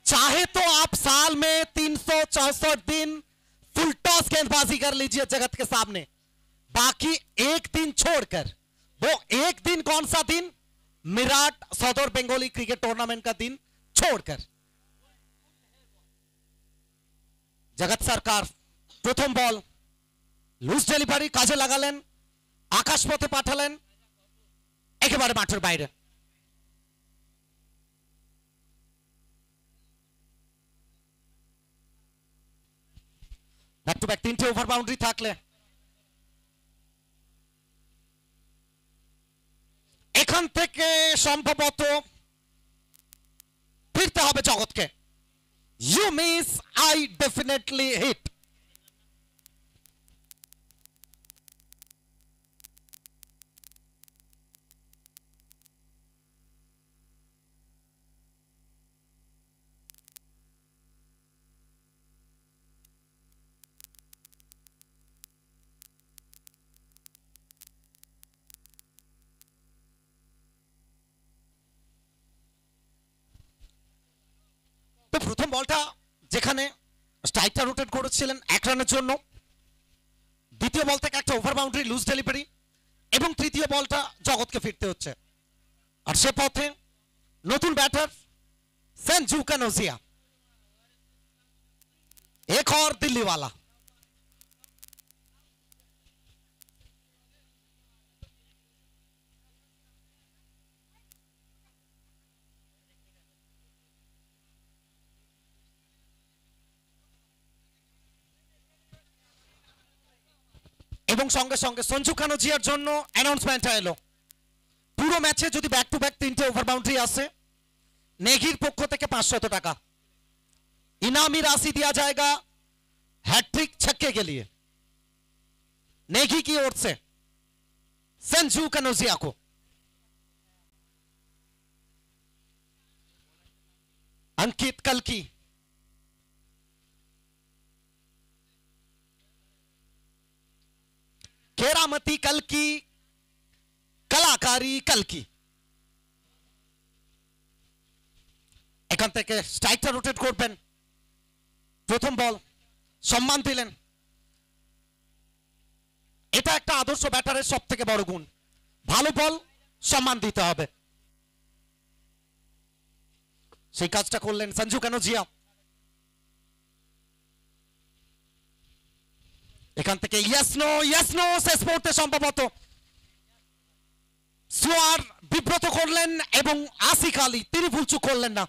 चाहे तो आप साल में 364 दिन फुल टॉस गेंदबाजी कर लीजिए जगत के सामने, बाकी एक दिन छोड़कर। वो एक दिन कौन सा दिन? मिराट सदर बंगाली क्रिकेट टूर्नामेंट का दिन छोड़कर। जगत सरकार प्रथम बॉल लूज डेलिभारी काजे लागालेन, आकाशपथे पाठालेन, एकेबारे माठेर बाइरे। बैक टू बैक 3টে ওভার বাউন্ডারি থাকলে এখান থেকে সম্ভবত ফিরতে হবে জগৎকে। You miss, I definitely hit. তো প্রথম বলটা যেখানে স্ট্রাইকটা রোটেট করেছিলেন 1 রানের জন্য। দ্বিতীয় বল থেকে একটা ওভার বাউন্ডারি লুজ ডেলিভারি এবং তৃতীয় বলটা জগৎকে ফিরতে হচ্ছে। আর সে পথে নতুন ব্যাটার সঞ্জু কানোজিয়া, एक और दिल्ली वाला। এবং সঙ্গে সঙ্গে সঞ্জু কানোজিয়ার জন্য অ্যানাউন্সমেন্ট এলো, পুরো ম্যাচে যদি ব্যাক টু ব্যাক 3টে ওভার বাউন্ডারি আসে नेघीर पक्ष থেকে 500 টাকা इनामी राशि दिया जाएगा हैट्रिक छक्के के लिए नेघी की ओर से संजू कनौजिया को। अंकित कल्की, केरामती कल्की, कलाकारी कल्की। এখান থেকে স্ট্রাইকটা রোটেট করবেন। প্রথম বল সম্মান দিলেন, এটা একটা আদর্শ ব্যাটারের সবথেকে বড় গুণ, ভালো বল সম্মান দিতে হবে। সেই কাজটা করলেন সঞ্জু কানোজিয়া। এখান থেকে ইয়েস নো শেষ মুহূর্তে সম্ভবত সোয়ার বিব্রত করলেন এবং আসিক আলী তিনি ভুল চুক করলেন না,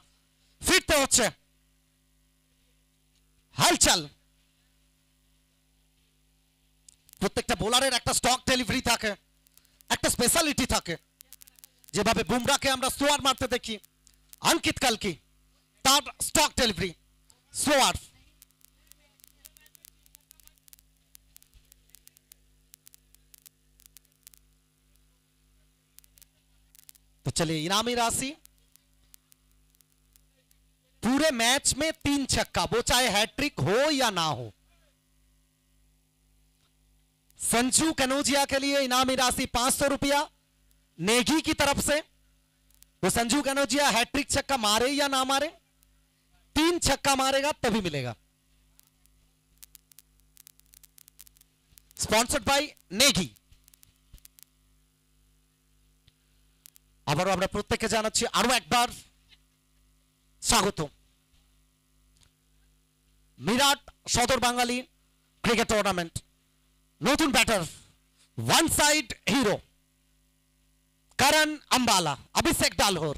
ফিরতে হচ্ছে। হালচাল, প্রত্যেকটা বোলারের একটা স্টক ডেলিভারি থাকে, একটা স্পেশালিটি থাকে। যেভাবে বুমরাকে আমরা সোয়ার মারতে দেখি, अंकित कल्की তার স্টক ডেলিভারি সোয়ার। तो चलिए इनामी राशि पूरे मैच में 3 छक्का, वो चाहे हैट्रिक हो या ना हो। संजू कनौजिया के लिए इनामी राशि 500 रुपया नेगी की तरफ से। वो संजू कनौजिया हैट्रिक छक्का मारे या ना मारे, 3 छक्का मारेगा तभी मिलेगा। Sponsored by Negi. আবারও আমরা প্রত্যেককে জানাচ্ছি আরো একবার স্বাগত। মিরাট সদর বাঙালি ক্রিকেট টুর্নামেন্ট, নতুন ব্যাটার ওয়ান সাইড হিরো করণ আম্বালা, অভিষেক ডালহর।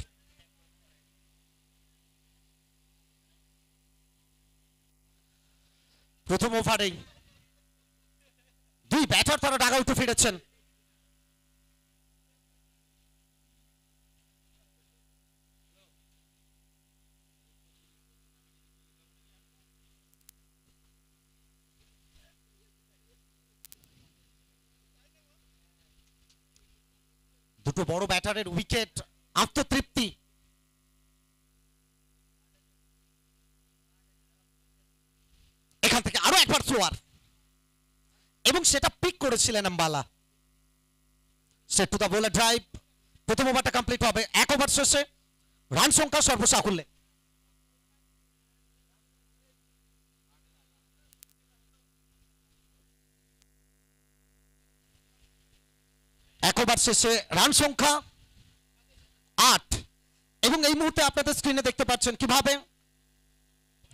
প্রথম ওভারেই 2 ব্যাটার তারা ডাগ আউটে ফিরেছেন। দুটো বড় ব্যাটারের উইকেট, আত্মতৃপ্তি। এখান থেকে আরো একবার সোয়ার এবং সেটা পিক করেছিলেন Ambala. Set to the bowler drive. প্রথম ওভারটা কমপ্লিট হবে 1 ওভার শেষে, রান সংখ্যা সর্বসাকুল্যে। এক ওভার শেষে রান সংখ্যা 8 এবং এই মুহূর্তে আপনাদের স্ক্রিনে দেখতে পাচ্ছেন কিভাবে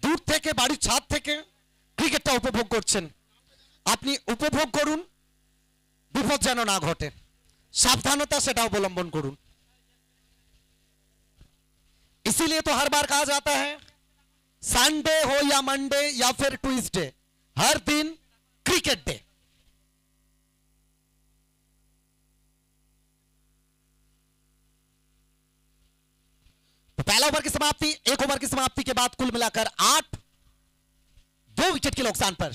দূর থেকে বাড়ির ছাদ থেকে ক্রিকেটটা উপভোগ করছেন। আপনি উপভোগ করুন, বিপদ যেন না ঘটে, সাবধানতা সেটা অবলম্বন করুন। इसीलिए तो हर बार कहा जाता है संडे हो या मंडे या फिर ट्यूसडे, हर दिन क्रिकेट डे। तो पहला ओवर की समाप्ति, 1 ओवर की समाप्ति के बाद कुल मिलाकर 8, 2 विकेट के नुकसान पर।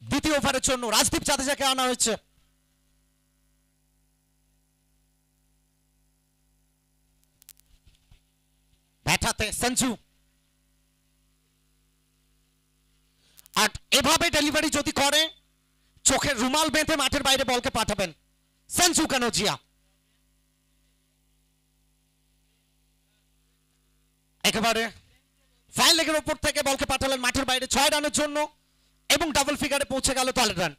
দ্বিতীয় ওভারের জন্য রাজদীপ জাদেজাকে আনা হয়েছে। ব্যাটাতে সঞ্জু, আর এভাবে ডেলিভারি যদি করে চোখের রুমাল বেঁধে মাঠের বাইরে বলকে পাঠাবেন সঞ্জু কানোজিয়া। একেবারে ফাইন লেগের উপর থেকে বলকে পাঠালেন মাঠের বাইরে 6 রানের জন্য এবং ডাবল ফিগারে পৌঁছে গেল 12 রান।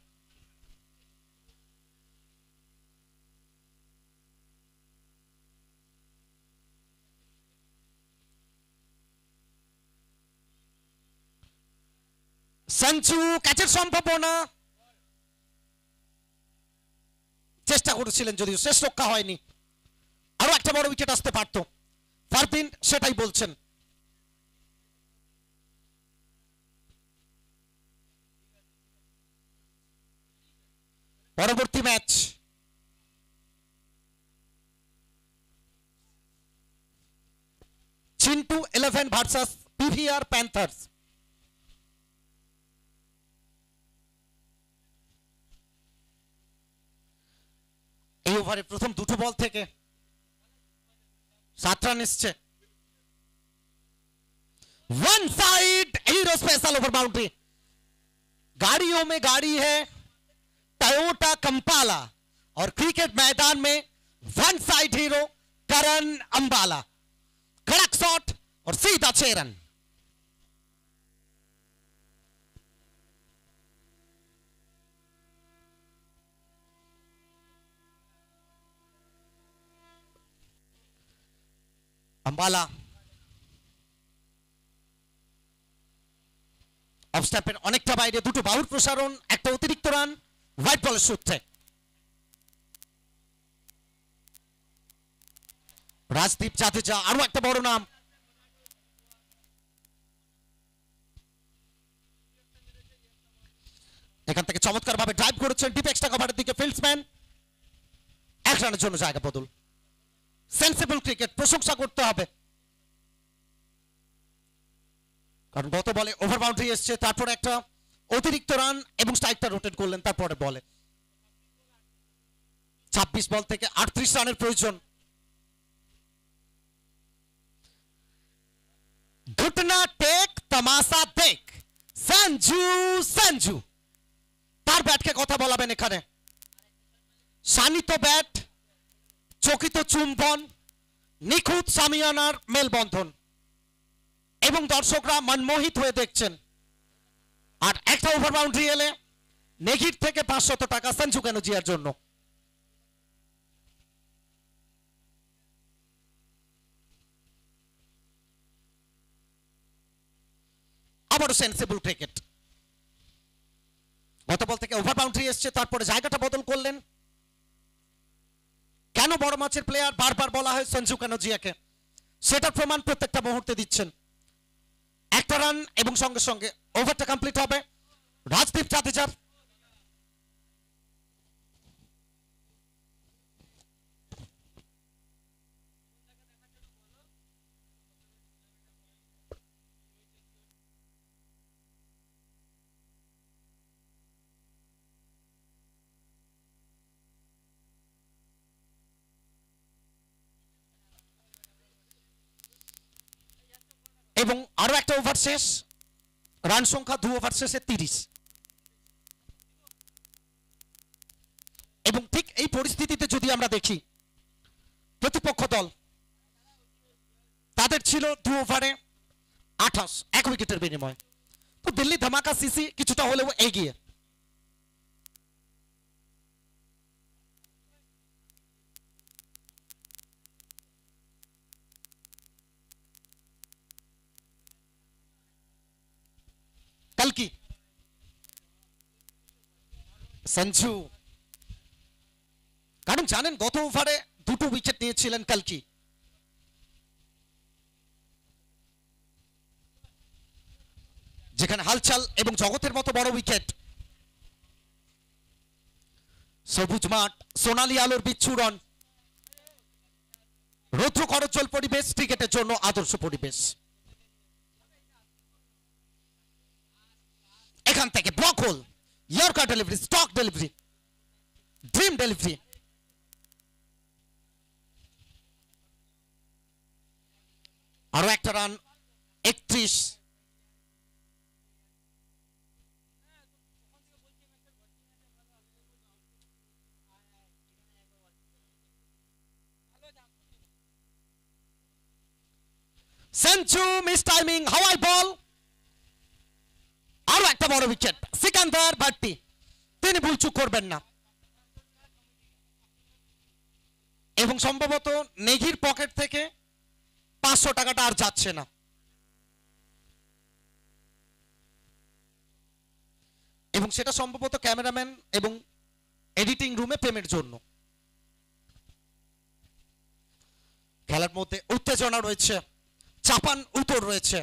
সঞ্জু ক্যাচের সম্ভাবনা, চেষ্টা করেছিলেন যদিও শেষ রক্ষা হয়নি, আরো একটা বড় উইকেট আসতে পারত। ফারদিন সেটাই বলছেন। পরবর্তী match Chintu 11 versus PVR Panthers. এই ওভারে প্রথম দুটো বল থেকে 7 রান এসছে। One side hero special over boundary. गाड़ियों में गाड़ी है टयोटा कंपाला और क्रिकेट मैदान में वन साइड हीरो करण अंबाला। कड़क शॉट और सीधा 6 रन। अंबाला অফ স্ট্যাম্পের অনেকটা বাইরে, দুটো বাহুর প্রসারণ, একটা অতিরিক্ত রান হোয়াইট বলের সূত্রে। রাজদীপ জাদেজা আরো একটা বড় নাম। এখান থেকে চমৎকার ভাবে ড্রাইভ করেছেন ডিপ এক্সট্রা কভারের দিকে ফিল্ডসম্যান। 1 রানের জন্য জায়গা বদল। সেন্সিবল ক্রিকেট, প্রশংসা করতে হবে, কারণ গত বলে ওভার বাউন্ডারি এসছে, তারপর একটা অতিরিক্ত রান এবং স্ট্রাইকটা রোটেট করলেন তারপরে বলে। 26 বল থেকে 38 রানের প্রয়োজন। ঘটনা টেক তামাশা দেখ, সঞ্জু সঞ্জু তার ব্যাটকে কথা বলাবেন এখানে। শানিত ব্যাট, চকিত চুম্বন, নিখুঁত সামিয়ানার মেলবন্ধন এবং দর্শকরা মনমোহিত হয়ে দেখছেন। আর একটা ওভার বাউন্ডারি এলে নেগির থেকে 500 টাকা সঞ্জু কানোজিয়ার জন্য। আবারও সেন্সিবল ক্রিকেট। গত বল থেকে ওভার বাউন্ডারি এসছে, তারপরে জায়গাটা বদল করলেন। কেন বড় মাছের প্লেয়ার বারবার বলা হয় সঞ্জু কানোজিয়াকে, সেটার প্রমাণ প্রত্যেকটা মুহূর্তে দিচ্ছেন। একটা রান এবং সঙ্গে সঙ্গে ওভারটা কমপ্লিট হবে রাজদীপ জাদেজার। এবং আরো একটা ওভার শেষ, রান সংখ্যা 2 ওভার শেষে 30। এবং ঠিক এই পরিস্থিতিতে যদি আমরা দেখি প্রতিপক্ষ দল, তাদের ছিল 2 ওভারে 28, 1 উইকেটের বিনিময়। তো দিল্লি ধামাকা সিসি কিছুটা হলেও এগিয়ে। कल्की সঞ্জু, কারণ জানেন গত ওভারে 2টো উইকেট নিয়েছিলেন কালকি। যেখানে হালচাল এবং জগতের মতো বড় উইকেট, সবুজ মাঠ, সোনালী আলোর বিচ্ছুরণ, রৌদ্র করজ্জ্বল পরিবেশ, ক্রিকেটের জন্য আদর্শ পরিবেশ। এখান থেকে block hole, yorker delivery, stock delivery, dream delivery. আরো একটা রান, 31। সেঞ্চু মিস টাইমিং, হাওয়াই বল, আরো একটা বড় উইকেট। সিকান্দার ভাট্টি তিনি ভুল চুক করবেন না, এবং সম্ভবত নেঘির পকেট থেকে 500 টাকাটা আর যাচ্ছে না। এবং সেটা সম্ভবত ক্যামেরাম্যান এবং এডিটিং রুমে পেমেন্ট জন্য। খেলার মধ্যে উত্তেজনা রয়েছে, চাপান উত্তর রয়েছে।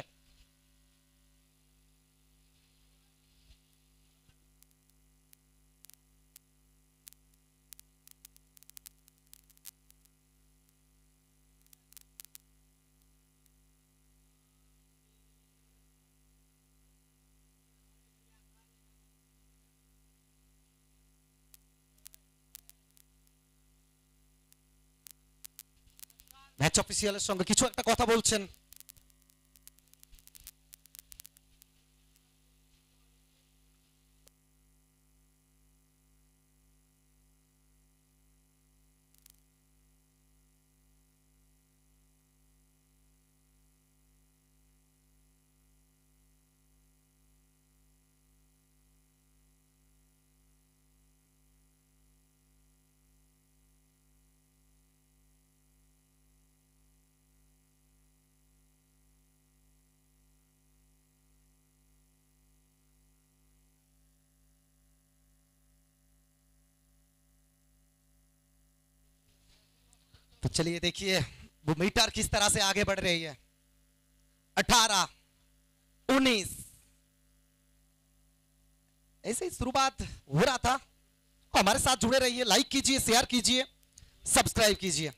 ম্যাচ অফিসিয়ালের সঙ্গে কিছু একটা কথা বলছেন। तो चलिए देखिए वो मीटर किस तरह से आगे बढ़ रही है। 18, 19 ऐसे ही शुरुआत हो रहा था। हमारे साथ जुड़े रहिए, लाइक कीजिए, शेयर कीजिए, सब्सक्राइब कीजिए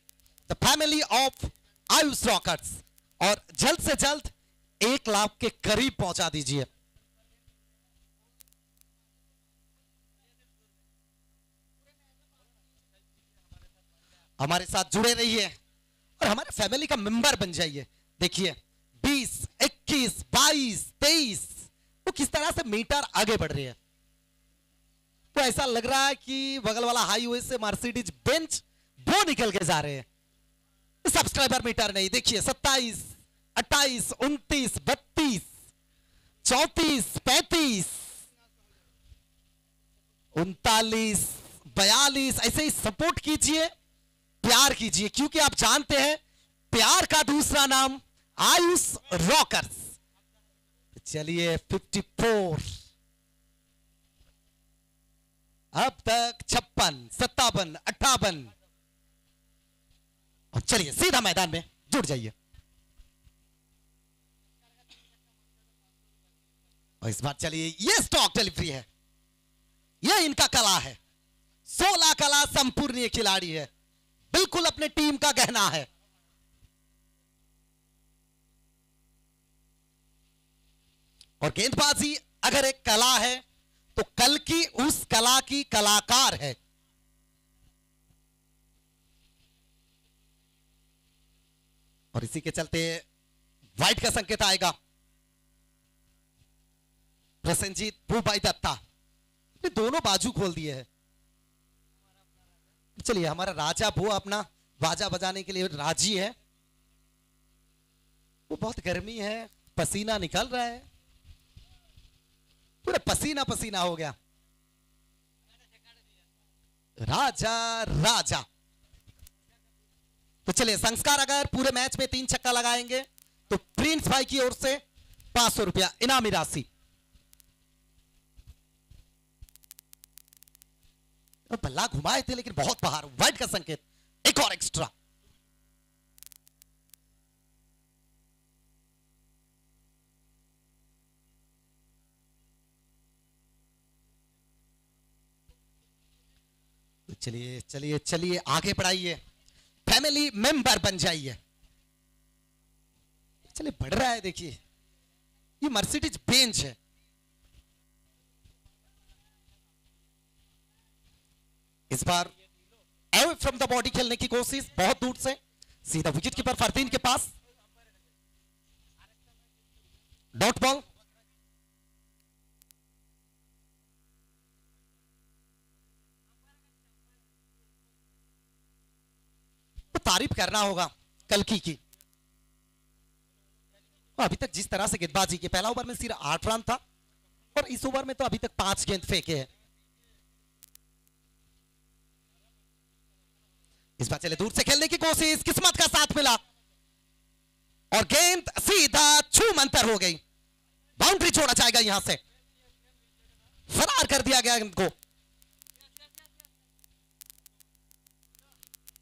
the family of Ayush Rockers, और जल्द से जल्द 1 लाख के करीब पहुंचा दीजिए। हमारे साथ जुड़े रहिए और हमारे फैमिली का मेंबर बन जाइए। देखिए 20, 21, 22, 23 वो किस तरह से मीटर आगे बढ़ रही है। तो ऐसा लग रहा है कि बगल वाला हाईवे से मर्सिडीज बेंच वो निकल के जा रहे हैं। सब्सक्राइबर मीटर नहीं, देखिए 27, 28, 29, 32, 34, 35, 39, 42 ऐसे ही सपोर्ट कीजिए, प्यार कीजिए, क्योंकि आप जानते हैं प्यार का दूसरा नाम आयुष रॉकर्स। चलिए 54, अब तक 56, 57, 58, और चलिए सीधा मैदान में जुड़ जाइए। और इस बार चलिए ये स्टॉक डिलीवरी है, ये इनका कला है। 16 कला संपूर्ण ये खिलाड़ी है, बिल्कुल अपने टीम का गहना है। और गेंदबाजी अगर एक कला है तो कल की उस कला की कलाकार है। और इसी के चलते वाइट का संकेत आएगा। प्रसेनजीत भूभाई दत्ता ने दोनों बाजू खोल दिए हैं। चलिए हमारा राजा वो अपना बाजा बजाने के लिए राजी है। वो बहुत गर्मी है, पसीना निकल रहा है, पूरा पसीना पसीना हो गया। राजा राजा। तो चलिए संस्कार अगर पूरे मैच में 3 छक्का लगाएंगे तो प्रिंस भाई की ओर से 500 रुपया इनामी राशि। बल्ला घुमाए थे लेकिन बहुत बाहर, वाइड का संकेत, एक और एक्स्ट्रा। चलिए चलिए चलिए आगे बढ़ाइए, फैमिली मेंबर बन जाइए। चलिए बढ़ रहा है, देखिए ये मर्सिडीज बेंच है। इस बार अवे फ्रॉम द बॉडी खेलने की कोशिश, बहुत दूर से सीधा विकेट कीपर फरदीन के पास, डॉट बॉल। तो तारीफ करना होगा कल्कि की। अभी तक जिस तरह से गेंदबाजी की, पहला ओवर में सिर्फ 8 रन था और इस ओवर में तो अभी तक 5 गेंद फेंके हैं। इस बार चले दूर से खेलने की कोशिश, किस्मत का साथ मिला और गेंद सीधा छूमंतर हो गई। बाउंड्री छोड़ा जाएगा, यहां से फरार कर दिया गया इनको।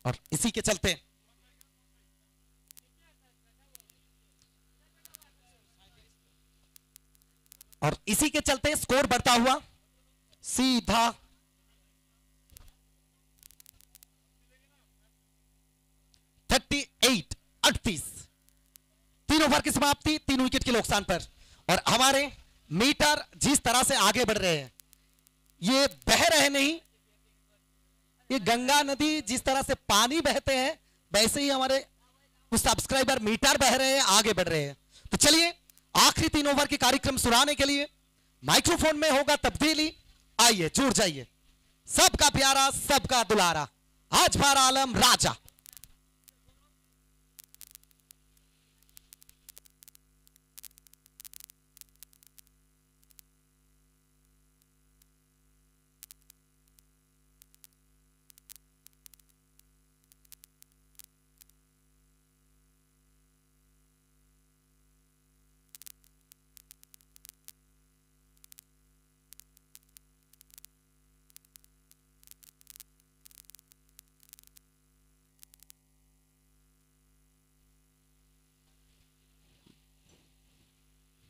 और इसी के चलते स्कोर बढ़ता हुआ सीधा 38 3 ओवर की समाप्ति, 3 विकेट के नुकसान पर। और हमारे मीटर जिस तरह से आगे बढ़ रहे हैं, ये बह रहे नहीं, ये गंगा नदी जिस तरह से पानी बहते हैं वैसे ही हमारे कुछ सब्सक्राइबर मीटर बह रहे हैं, आगे बढ़ रहे हैं। तो चलिए आखिरी 3 ओवर के कार्यक्रम सुनाने के लिए माइक्रोफोन में होगा तब्दीली, आइए जुड़ जाइए। सबका प्यारा सबका दुलारा आज बार आलम राजा।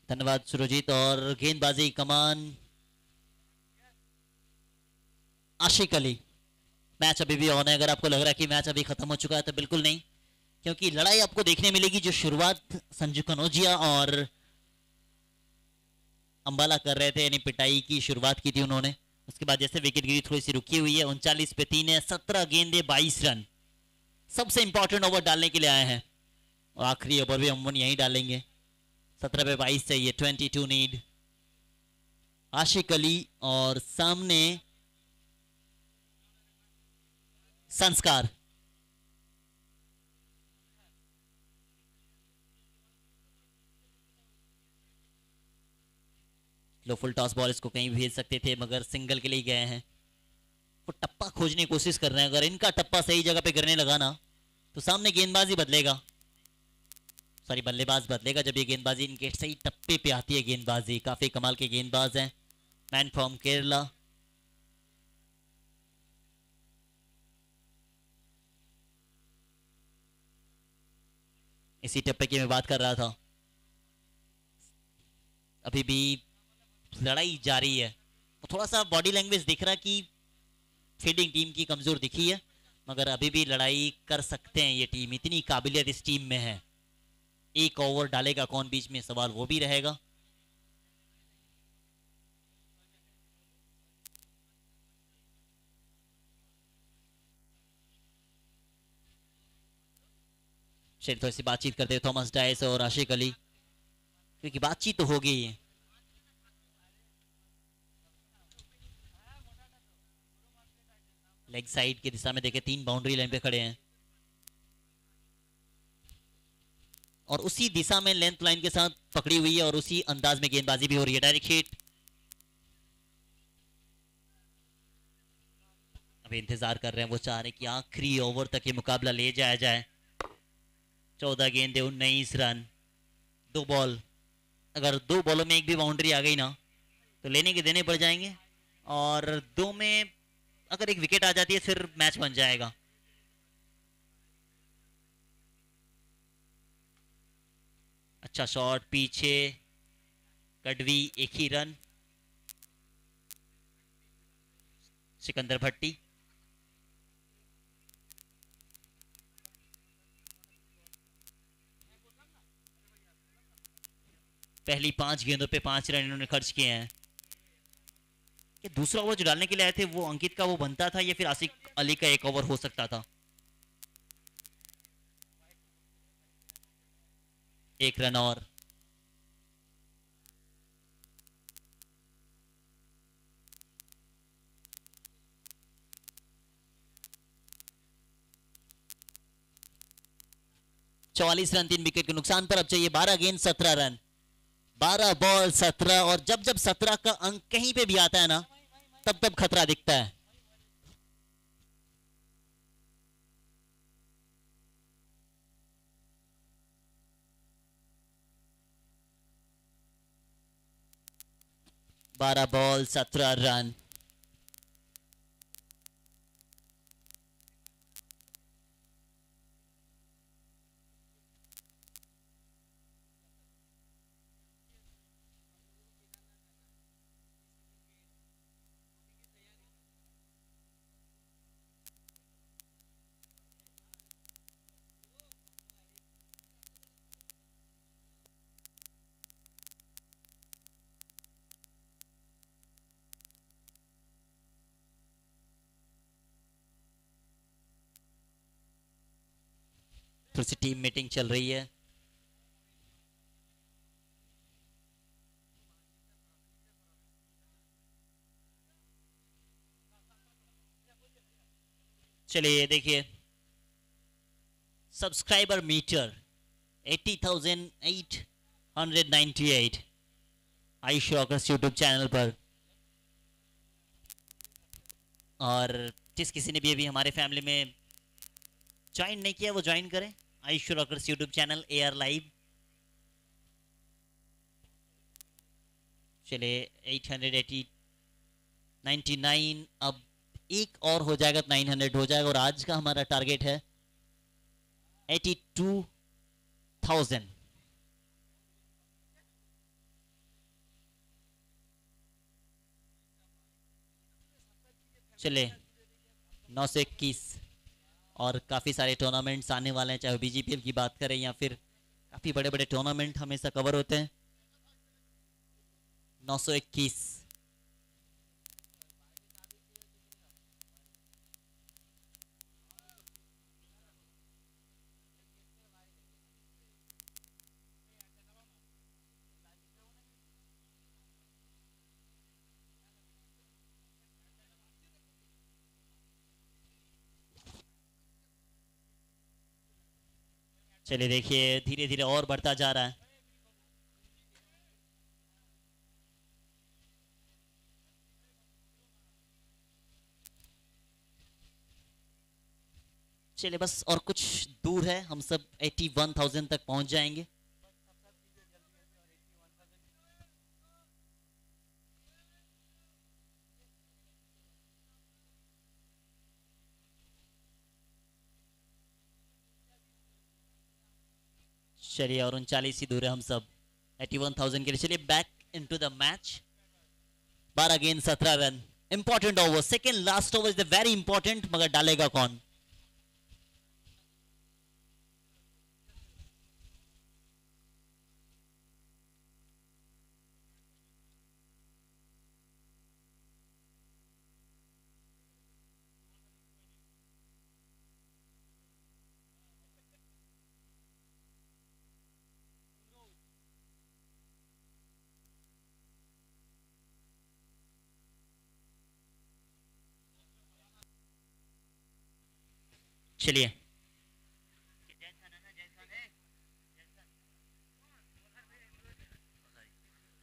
धन्यवाद सुरजीत। और गेंदबाजी कमान आशिक अली। मैच अभी भी ऑन है। अगर आपको लग रहा है कि मैच अभी खत्म हो चुका है तो बिल्कुल नहीं, क्योंकि लड़ाई आपको देखने मिलेगी। जो शुरुआत संजू कनौजिया और अंबाला कर रहे थे, यानी पिटाई की शुरुआत की थी उन्होंने, उसके बाद जैसे विकेट गिरी थोड़ी सी रुकी हुई है। 39 पे 3 है, 17 गेंदे 22 रन। सबसे इंपॉर्टेंट ओवर डालने के लिए आए हैं और आखिरी ओवर भी अमूमन यही डालेंगे। 17 पे 22 चाहिए, 22 नीड। आशिक अली और सामने संस्कार। लो फुल टॉस बॉल, इसको कहीं भेज सकते थे मगर सिंगल के लिए गए हैं। वो टप्पा खोजने की कोशिश कर रहे हैं। अगर इनका टप्पा सही जगह पे गिरने लगा ना तो सामने गेंदबाजी बदलेगा, सॉरी बल्लेबाज बदलेगा जब ये गेंदबाजी इनके सही टप्पे पे आती है। गेंदबाजी काफी कमाल के गेंदबाज हैं। Man from Kerala. इसी टप्पे की मैं बात कर रहा था। अभी भी लड़ाई जारी है। थोड़ा सा बॉडी लैंग्वेज दिख रहा कि फील्डिंग टीम की कमजोर दिखी है, मगर अभी भी लड़ाई कर सकते हैं ये टीम। इतनी काबिलियत इस टीम में है। एक ओवर डालेगा कौन बीच में, सवाल वो भी रहेगा। शायद थोड़ी सी बातचीत करते हैं थॉमस डाइस और आशिक अली, क्योंकि बातचीत तो हो गई है। लेग साइड की दिशा में देखे 3 बाउंड्री लाइन पे खड़े हैं और उसी दिशा में लेंथ लाइन के साथ पकड़ी हुई है और उसी अंदाज में गेंदबाजी भी हो रही है। Direct hit. अभी इंतजार कर रहे हैं, वो चाह रहे हैं कि आखिरी ओवर तक ये मुकाबला ले जाया जाए। 14 गेंदे 19 रन, 2 बॉल। अगर 2 बॉलों में एक भी बाउंड्री आ गई ना तो लेने के देने पड़ जाएंगे, और 2 में अगर एक विकेट आ जाती है फिर मैच बन जाएगा। अच्छा शॉट पीछे, गढ़वी 1 ही रन। सिकंदर भट्टी। पहली 5 गेंदों पे 5 रन इन्होंने खर्च किए हैं। कि दूसरा ओवर जो डालने के लिए आए थे वो अंकित का वो बनता था या फिर आसिफ अली का एक ओवर हो सकता था। 1 रन और। 44 रन 3 विकेट के नुकसान पर। अब चाहिए 12 गेंद 17 रन, 12 बॉल 17। और जब जब 17 का अंक कहीं पे भी आता है ना, तब तब खतरा दिखता है। बारह बॉल 17 रन। थोड़ी सी टीम मीटिंग चल रही है। चलिए देखिए, subscriber meter 80,898 Ayush Rockers YouTube channel पर। और जिस किसी ने भी अभी हमारे फैमिली में ज्वाइन नहीं किया वो ज्वाइन करें, Ayush Rockers YouTube channel AR live. चलिए 880 99, अब एक और हो जाएगा तो 900 हो जाएगा। और आज का हमारा टारगेट है 82,000। चलिए 921 और काफ़ी सारे टूर्नामेंट्स आने वाले हैं, चाहे BGPL की बात करें या फिर काफ़ी बड़े बड़े टूर्नामेंट हमेशा कवर होते हैं। 921 चलिए देखिए धीरे धीरे और बढ़ता जा रहा है। चलिए बस और कुछ दूर है, हम सब 81,000 तक पहुंच जाएंगे। चलिए और 39 ही दूर है हम सब 81,000 के लिए। चलिए बैक इनटू द मैच। 12 गेंद 17 run, important over, second last over is the very important, मगर डालेगा कौन? चलिए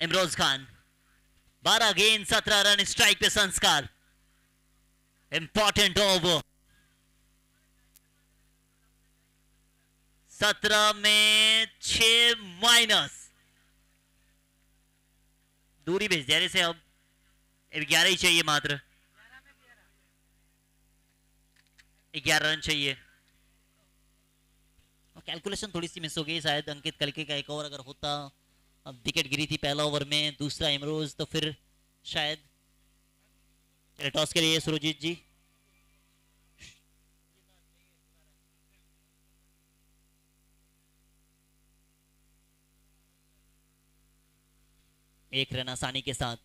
इमरोज खान, 12 गेंद 17 रन, स्ट्राइक पे संस्कार, इंपॉर्टेंट ओवर। 17 में 6 माइनस, दूरी भेज दिया से। अब 11 ही चाहिए, मात्र 11 रन चाहिए। और कैलकुलेशन थोड़ी सी मिस हो गई शायद, अंकित कलके का एक और अगर होता। अब विकेट गिरी थी पहला ओवर में, दूसरा इमरोज, तो फिर शायद। चलिए टॉस के लिए सुरजीत जी। एक रन आसानी के साथ।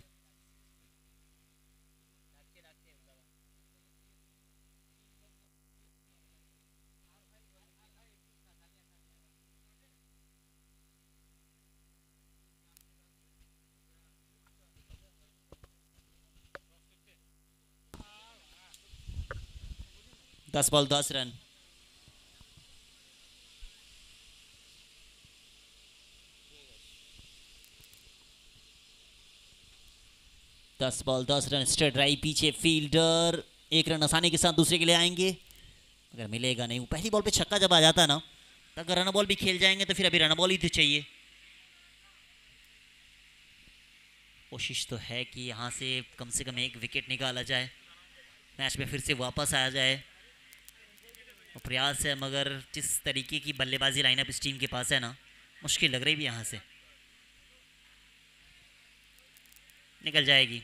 दस ball 10 run. 10 ball 10 run, straight drive, पीछे फील्डर, एक रन आसानी के साथ दूसरे के लिए आएंगे, अगर मिलेगा नहीं। वो पहली बॉल पे छक्का जब आ जाता ना, तो अगर रन बॉल भी खेल जाएंगे तो फिर अभी रन बॉल ही तो चाहिए। कोशिश तो है कि यहाँ से कम एक विकेट निकाला जाए, मैच में फिर से वापस आ जाए, और प्रयास है, मगर जिस तरीके की बल्लेबाजी लाइनअप इस टीम के पास है ना, मुश्किल लग रही भी यहाँ से। निकल जाएगी।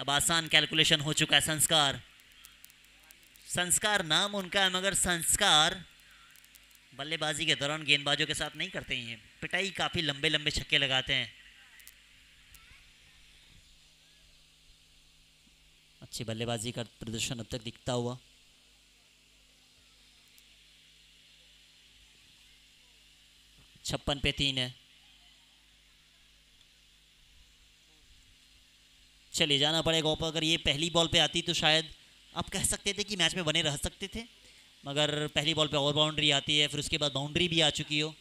अब आसान कैलकुलेशन हो चुका है। संस्कार नाम उनका है, मगर संस्कार बल्लेबाजी के दौरान गेंदबाजों के साथ नहीं करते हैं। पिटाई काफी लंबे लंबे छक्के लगाते हैं। अच्छी बल्लेबाजी का प्रदर्शन अब तक दिखता हुआ। छप्पन पे 3 है। चलिए जाना पड़ेगा ऊपर। अगर ये पहली बॉल पे आती तो शायद आप कह सकते थे कि मैच में बने रह सकते थे, मगर पहली बॉल पे ओवर बाउंड्री आती है, फिर उसके बाद बाउंड्री भी आ चुकी हो,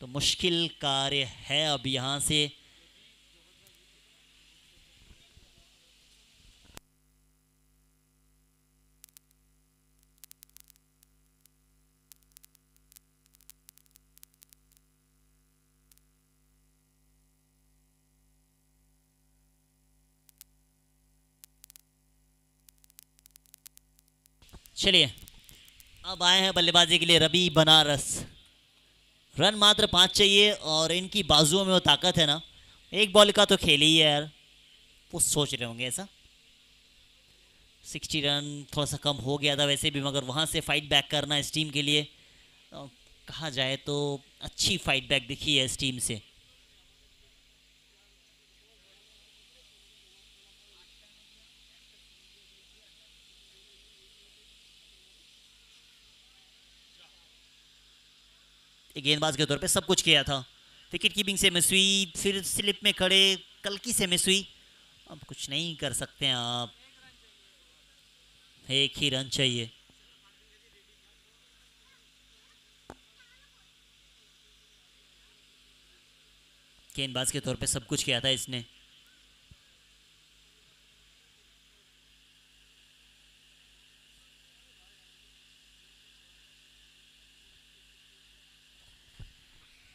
तो मुश्किल कार्य है अब यहाँ से। चलिए अब आए हैं बल्लेबाजी के लिए रवि बनारस। रन मात्र 5 चाहिए, और इनकी बाजुओं में वो ताकत है ना, एक बॉल का तो खेल ही है यार। वो सोच रहे होंगे ऐसा 60 रन थोड़ा सा कम हो गया था वैसे भी, मगर वहाँ से फाइट बैक करना इस टीम के लिए कहा जाए तो अच्छी फाइट बैक दिखी है इस टीम से। गेंदबाज के तौर पे सब कुछ किया था। विकेट कीपिंग से मिस हुई, फिर स्लिप में खड़े कल्की से मिस हुई। अब कुछ नहीं कर सकते हैं आप, एक ही रन चाहिए। गेंदबाज के तौर पे सब कुछ किया था इसने।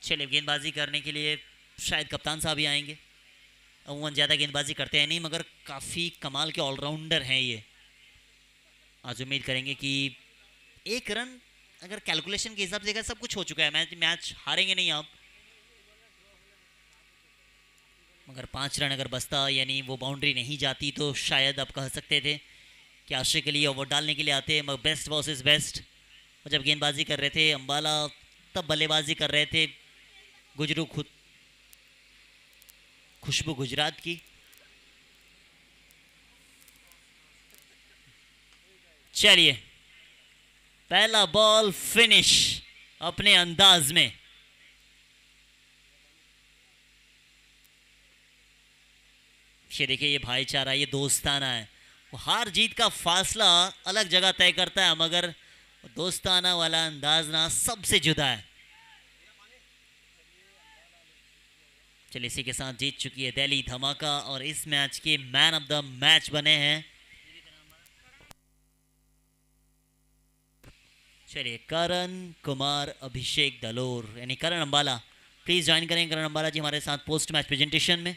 चलिए गेंदबाजी करने के लिए शायद कप्तान साहब ही आएंगे। अमूमन ज़्यादा गेंदबाजी करते हैं नहीं, मगर काफ़ी कमाल के ऑलराउंडर हैं ये। आज उम्मीद करेंगे कि एक रन अगर कैलकुलेशन के हिसाब से सब कुछ हो चुका है, मैच हारेंगे नहीं आप, मगर 5 रन अगर बचता यानी वो बाउंड्री नहीं जाती तो शायद आप कह सकते थे कि आश्रय के लिए ओवर डालने के लिए आते, मगर बेस्ट वर्सेस बेस्ट। और जब गेंदबाजी कर रहे थे अंबाला, तब बल्लेबाजी कर रहे थे गुजरू खुशबू गुजरात की। चलिए पहला बॉल फिनिश अपने अंदाज में। ये देखिए, ये भाईचारा, ये दोस्ताना है। वो हार जीत का फासला अलग जगह तय करता है, मगर दोस्ताना वाला अंदाज ना सबसे जुदा है। चलिए इसी के साथ जीत चुकी है दिल्ली धमाका, और इस मैच के मैन ऑफ द मैच बने हैं चलिए करण कुमार अभिषेक दलोर, यानी करण अंबाला। प्लीज ज्वाइन करें करण अंबाला जी हमारे साथ पोस्ट मैच प्रेजेंटेशन में।